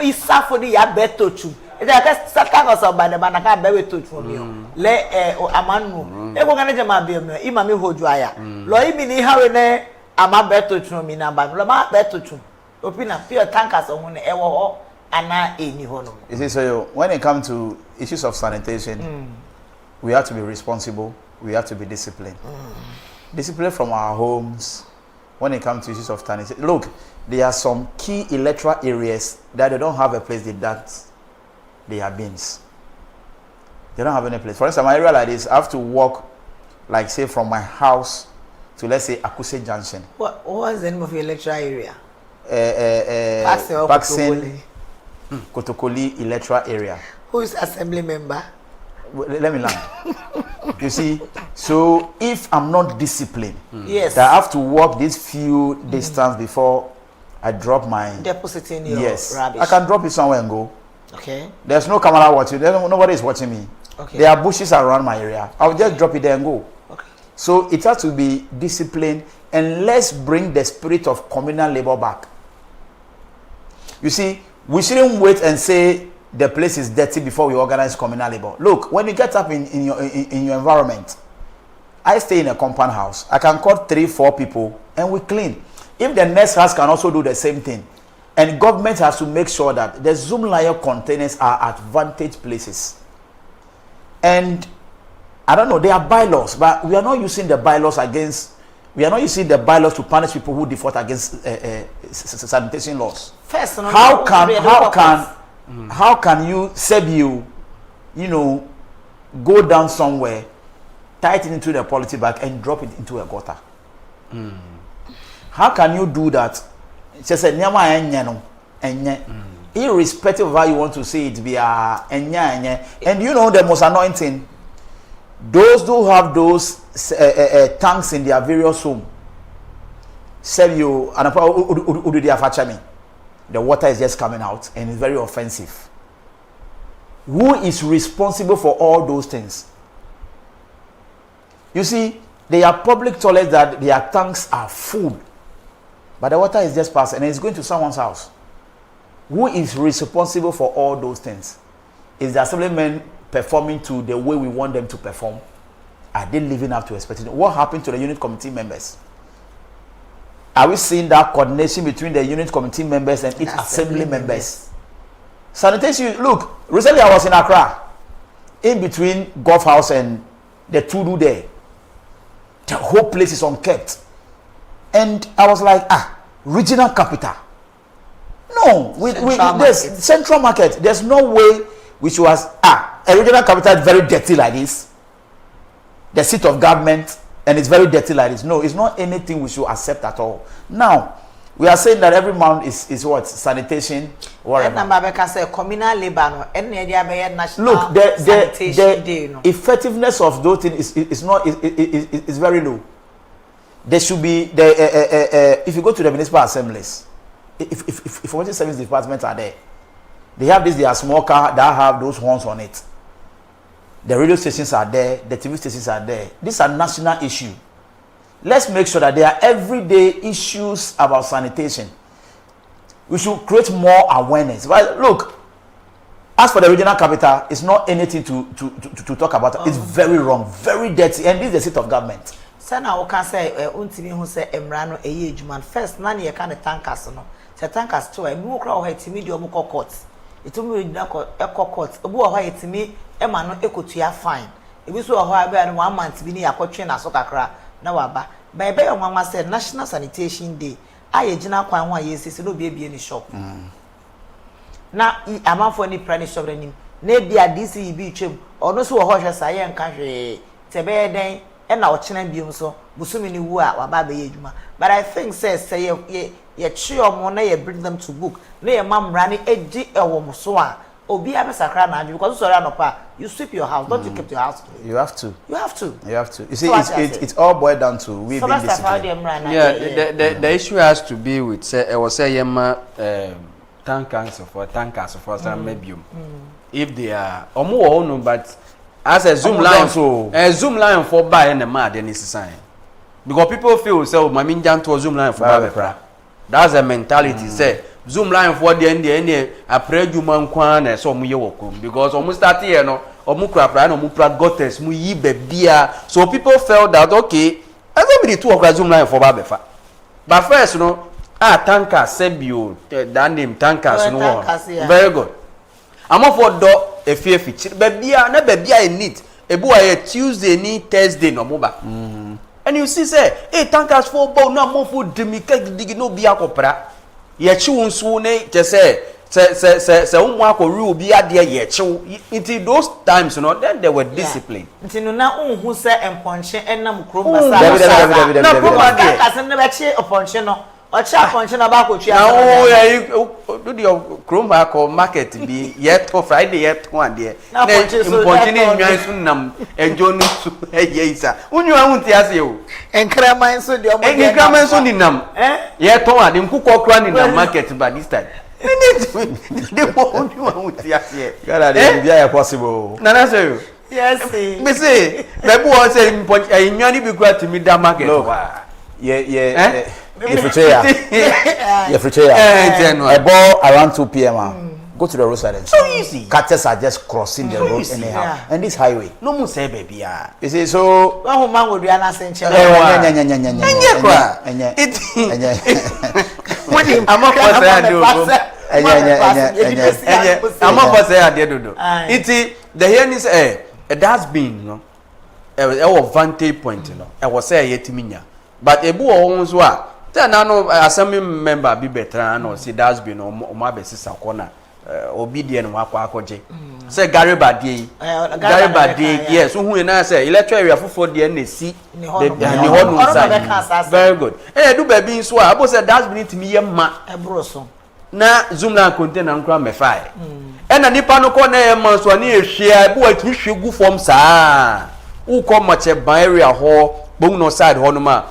isafo di ya betochu e ka tankers oba de na ka be wetochu mi o le amanu e ko kana je ma be mi ima mi hoju aya lo imi ni hawe ne ama betochu mi na ba lo ma betochu opina pure tankers ohun e wo ho ana eni ho no. You see, so when it comes to issues of sanitation, we have to be responsible. We have to be disciplined. Discipline from our homes. When it comes to issues of sanitation, look, there are some key electoral areas that they don't have a place. They dance their bins. They don't have any place. For instance, my area like this, I have to walk, like say, from my house to, let's say, Akuse Junction. What is the name of your electoral area? Paksin Kotokoli electoral area. Who is assembly member? Let me learn. You see, so if I'm not disciplined, yes, that I have to walk this few distance before I drop my depositing your rubbish. I can drop it somewhere and go. Okay. There's no camera watching. Nobody is watching me. Okay. There are bushes around my area. I'll just drop it there and go. Okay. So it has to be disciplined, and let's bring the spirit of communal labor back. You see, we shouldn't wait and say the place is dirty before we organize communal labor. Look, when you get up in your environment, I stay in a compound house. I can call 3-4 people and we clean. If the next house can also do the same thing, and government has to make sure that the Zoom layer containers are at vantage places. And I don't know, there are bylaws, but we are not using the bylaws to punish people who default against sanitation laws. First, how can you go down somewhere, tie it into the policy bag and drop it into a gutter? How can you do that? Irrespective of how you want to say it, be and you know the most annoying thing, those who have those tanks in their various homes, the water is just coming out and it's very offensive. Who is responsible for all those things? You see, they are public toilets that their tanks are full, but the water is just passing and it's going to someone's house. Who is responsible for all those things? Is the assemblymen performing to the way we want them to perform? Are they living up to expectations? What happened to the unit committee members? Are we seeing that coordination between the unit committee members and each assembly members? Sanitation, look, recently I was in Accra, in between Golf House and the Tudu there. The whole place is unkept. And I was like, regional capital. No, there's central market. There's no way we should have, a regional capital is very dirty like this. The seat of government, and it's very dirty like this. No, it's not anything we should accept at all. Now, we are saying that every month is what? Sanitation, whatever. Communal labor, look, the effectiveness of those things is very low. There should be, if you go to the municipal assemblies, if water service departments are there, they have their small car that have those horns on it. The radio stations are there, the TV stations are there. These are national issues. Let's make sure that there are everyday issues about sanitation. We should create more awareness. But look, as for the regional capital, it's not anything to talk about. It's very wrong, very dirty, and this is the seat of government. Sana o can say untimi hu say emrano eye ejuma first na ne ka ne tankers no se tankers to e mu kra o hetimi di omu court itumi na court obu o ha hetimi e ma no ekotua fine ebi so o ha be no 1 month bi ni yakotwe na so kakra na waba ba ebe yo nwanwa say National Sanitation Day aye gina kwan ho aye sisi no be ni shop na amanfo ni pra ni shop ranim na bia DC bi twem ono so wo ho hwe sa ye nka hwe tebe den e na o chena biom so busumi ni wu a waba be ye adwuma but I think say ye chi omo na ye bring them to book na ye mamra ni edi ewo mo so a obi abesakra na adwo because sorry anopa you sweep your house don't you keep your house clean. You have to. You have to. You have to. You see, it's all boiled down to we being disciplined. Yeah, the issue has to be with say I was say yema tankers of some maybe if they are omo no but as a zoom line so a zoom line for buy and the mad then is sign because people feel so mami jam to zoom line for buy that's a mentality say zoom line for the end a pray human kwan na so mu ye wokum because omu start here no omu kra no omu pra gottes mu yi bebia so people felt that okay everybody two of zoom line for buy but first no tankers sebio that name tankers no very good I'm for do efiefi bebia na bebia in need ebu aye Tuesday ni Thursday no moba and you see say tankers for bow na mo for demika digi no bia kopra ye chi wonsu ne je say umu akori obi ade ye chi until those times no then they were disciplined until na unhu say emponche enam krom basa na krom tankers ne be chi oponche no ocha ponche na ba ko twa na oh yeah do the chrome back or market be yet to Friday yet one there na ponche ni nwan so nam enjo ni su eyeisa unyu ahunti ase o enkraman so de omo enkraman so ni nam yet to ade nkukọ kra ni nam market by this time the unyu ahunti ase God dey be ya possible na say yes me say bebu o say ponche enwan ni bi kra timi da market wa yeah Your future. A ball around 2 p.m. Go to the roadside and so easy. Catches are just crossing the road anyhow. Yeah. And this highway. No more say baby. You see, so one man would be an ascension. I'm up for say I do. It the here is a dustbin, no. A vantage point, you know. I was say yetiminya. But ebu ohunzo a then I know assembly member be better no see that's been o ma be sisa corner obedient wa kwa akoje say Gary Badie yes who na say electoral area fofo de na si ni honu side very good do baby nso a abo say that's been it me yema ebroso na zoom na container nkra me fai na nipa no ko na yema so na ehwia ebo atumi hwegu form saa uko mache ban area ho bon no side ho no ma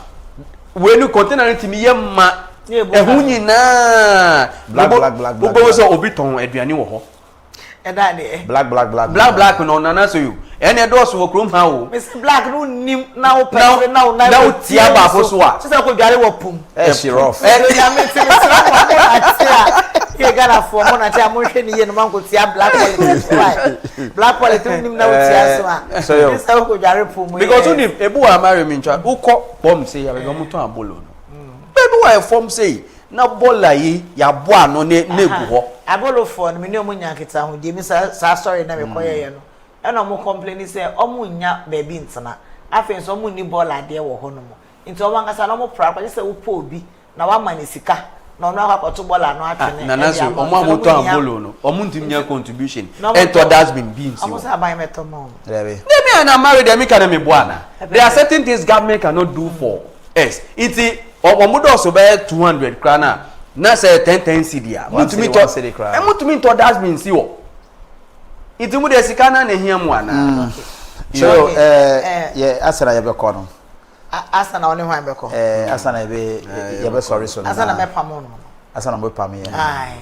when you container ntimi yema ehun nyina black go so obi ton aduane wo ho eda de black no na so you ene do so krom ha wo Mr. Black no nim na wo pese na wo tia ba fo so a se ko dware wo pum she rough ya me ti so mo atia ye gana fo mo na tia mo hwe ni ye no man ko tia black politics nim na wo tia so a so se ko dware pum because unim ebu wa marry me ncha ukọ bom say ya be mo ton abolo no ebu wa form say na bola yi ya bo ano ne gu ho abolo fo no me ne mo nya kita ho die mi sa story na me koye ye no e no mo complain say omo nya baby ntena afen so omo ni bola de wo ho no mo nti omo ngasa no mo pra kwa say wo po obi na wa mani sika na ono akwato bola no atene na na so omo amoto abolo no omo ntim nya contribution and to that's been beans omo say buy meto mo Debbie me na marry them can me boana there are certain things government cannot do for us iti omo do so be 200 krana na say 10 cedi a mutumi to that's been si wo iti mu de sika na hia mu ana so yeah asana ye be ko no asana oni hwan be ko asana ye be sorry so asana me pam no asana mo pam ye ai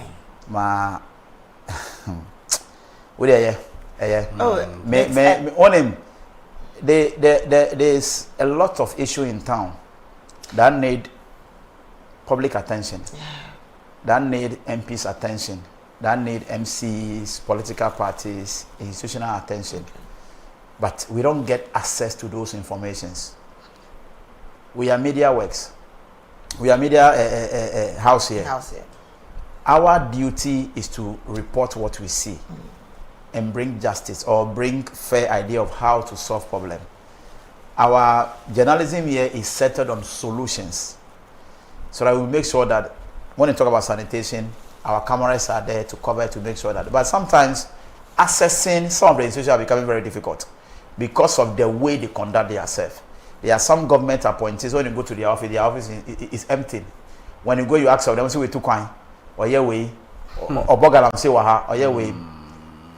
ma we there me on him there's a lot of issue in town that need public attention, that need MPs attention, that need MCs, political parties, institutional attention. But we don't get access to those informations. We are media works. We are media house here. Our duty is to report what we see and bring justice or bring fair idea of how to solve problem. Our journalism here is centered on solutions. so that we make sure that when we talk about sanitation, our cameras are there to cover to make sure that. But sometimes accessing some of the institutions are becoming very difficult because of the way they conduct themselves. There are some government appointees, when you go to their office is empty. When you go, you ask them, say we too quiet, or yeah way, or bogalam say waha, or yeah way.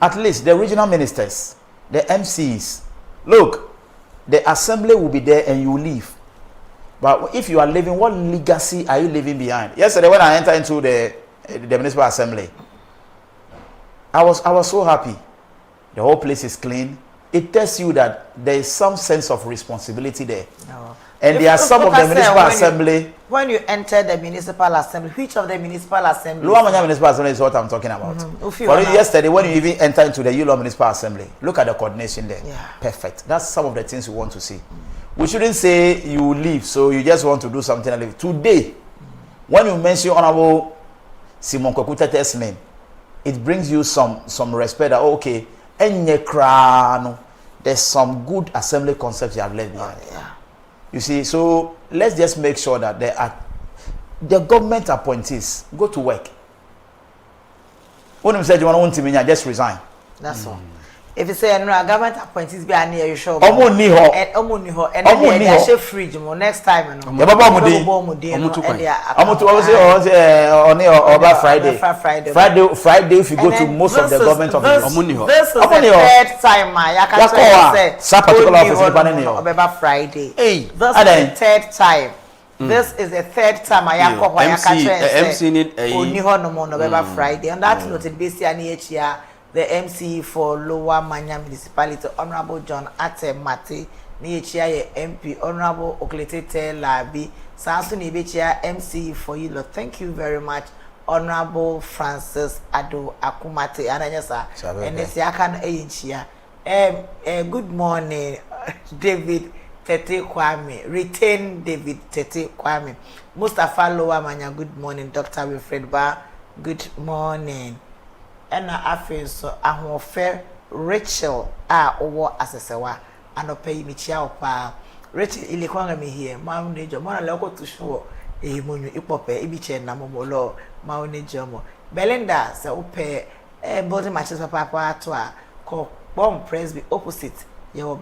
At least the regional ministers, the MCs, look, the assembly will be there and you leave. But if you are leaving, what legacy are you leaving behind? Yesterday when I entered into the municipal assembly, I was so happy. The whole place is clean. It tells you that there is some sense of responsibility there. No. And there are some of the municipal assembly. When you enter the municipal assembly, which of the municipal assembly? Lower Manya Municipal Assembly is what I'm talking about. For yesterday, when you even enter into the Yulo Municipal Assembly, look at the coordination there. Yeah. Perfect. That's some of the things we want to see. We shouldn't say you leave, so you just want to do something and leave. Today, when you mention Honorable Simon Kokutete's name, it brings you some respect that, okay, there's some good assembly concepts you have left behind. Yeah. You see, so let's just make sure that there are the government appointees go to work. When you say you want to just resign. That's all. If you say no, government appointees be near you show. Omo ni ho. And they share fridge mo next time no. Ya baba mo dey. Omo to say on over Friday. Friday if you go to most of the government offices. Omo ni ho. This is the third time ya can say that particular office ni over Friday. This is the third time. This is the third time I call ya can say MC need oni ho no mo over Friday. And that noted be see ani here. The MC for Lower Manya Municipality, Honorable John Ate Mate, Niechia MP, Honorable Oklete Labi, Sansu Nibichia MC for you. Thank you very much, Honorable Francis Ado Akumate, Ananyasa, and Nesiakan Einchia. Good morning, David Tete Kwame. Retain David Tete Kwame. Mustafa Lower Manya, good morning. Dr. Wilfred Bar, good morning. Ena afi so ahofe Rachel a owo asesewa anope mi chia opa Rachel ile kwanga mi here ma unejo ma na leko to show munyu ipope ibiche na momolo ma unejo mo Belinda se upe body matches papa ato a ko bomb presby opposite your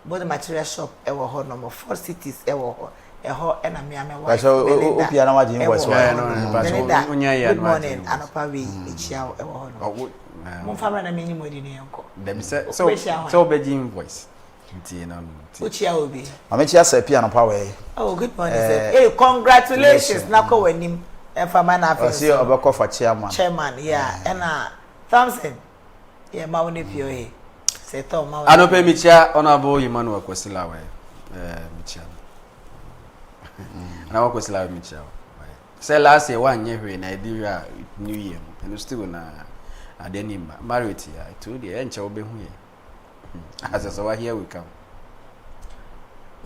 body material shop ewo ho no mo 4 cities ewo ho eho ena me amewa so opia na waji invoice wa no good morning anopa we echia ewo no mo famra na menyi modi ne yanko dem so obeji invoice nti na ochia obi amechia se pia anopa we oh good morning sir hey congratulations na ko wanim fama na afọ osi obekọ for chairman yeah ena Thompson yeah ma woni pio he se to ma anopa michia honorable Emmanuel Kwesila we michia na wako sila michia say last year one year na Nigeria new year and still na adenimba married here I told you enche obehu ye as so here we come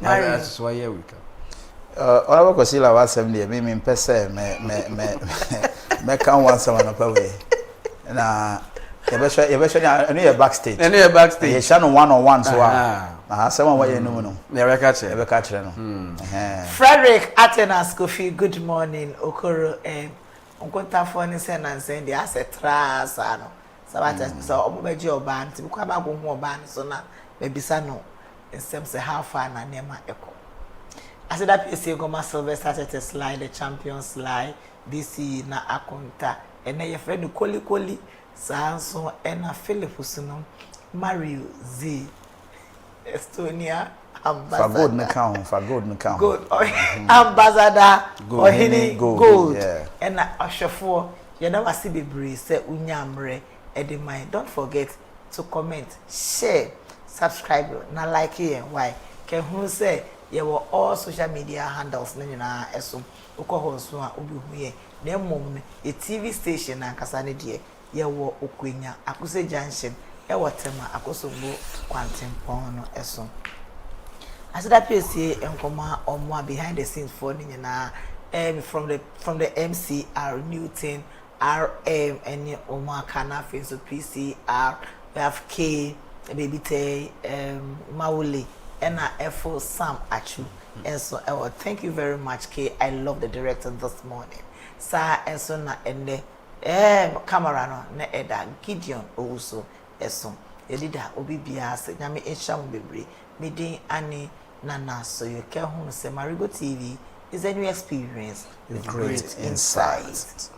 as so here we come ona wako sila wa assembly me pese me kan one sama na pawe na yebesho na backstage ye sha no one on one so someone why you no never catch no Frederick Atenas Kofi good morning okoro onkonta for ni say na say the asset trasa no sabata so omobeji oba nti bikwa ba go hu oba so na be bisa no nsem say how far na nema eko I said that PSA Goma Sylvester started slide the champion slide DC na akonta and your friend Koli Sanso ena Philip Usuno Mario Z Estonia ambassador for good good ambassador Ohini gold yeah. Ena Oshofo you never see bebre say unyamre edimai don't forget to comment share subscribe na like here why can who say you were all social media handles na eso uko so a obi hu ye na mom a TV station na kasa ne de ye wo okwenya akuse junction e wotema akosombo kwantimpon no eso asida pese enkoma omwa behind the scenes for ni na from the MCR Newton RM and omwa kana face PCR we have K baby tay Mauli ena F Sam Achu And so thank you very much, Kay. I love the director this morning. Sa and so na ende camera no na eda Gideon also eso. Edida obi biase nyame ehya mo bebre. Medin ani nana so you can say Marego TV is a new experience with great insight.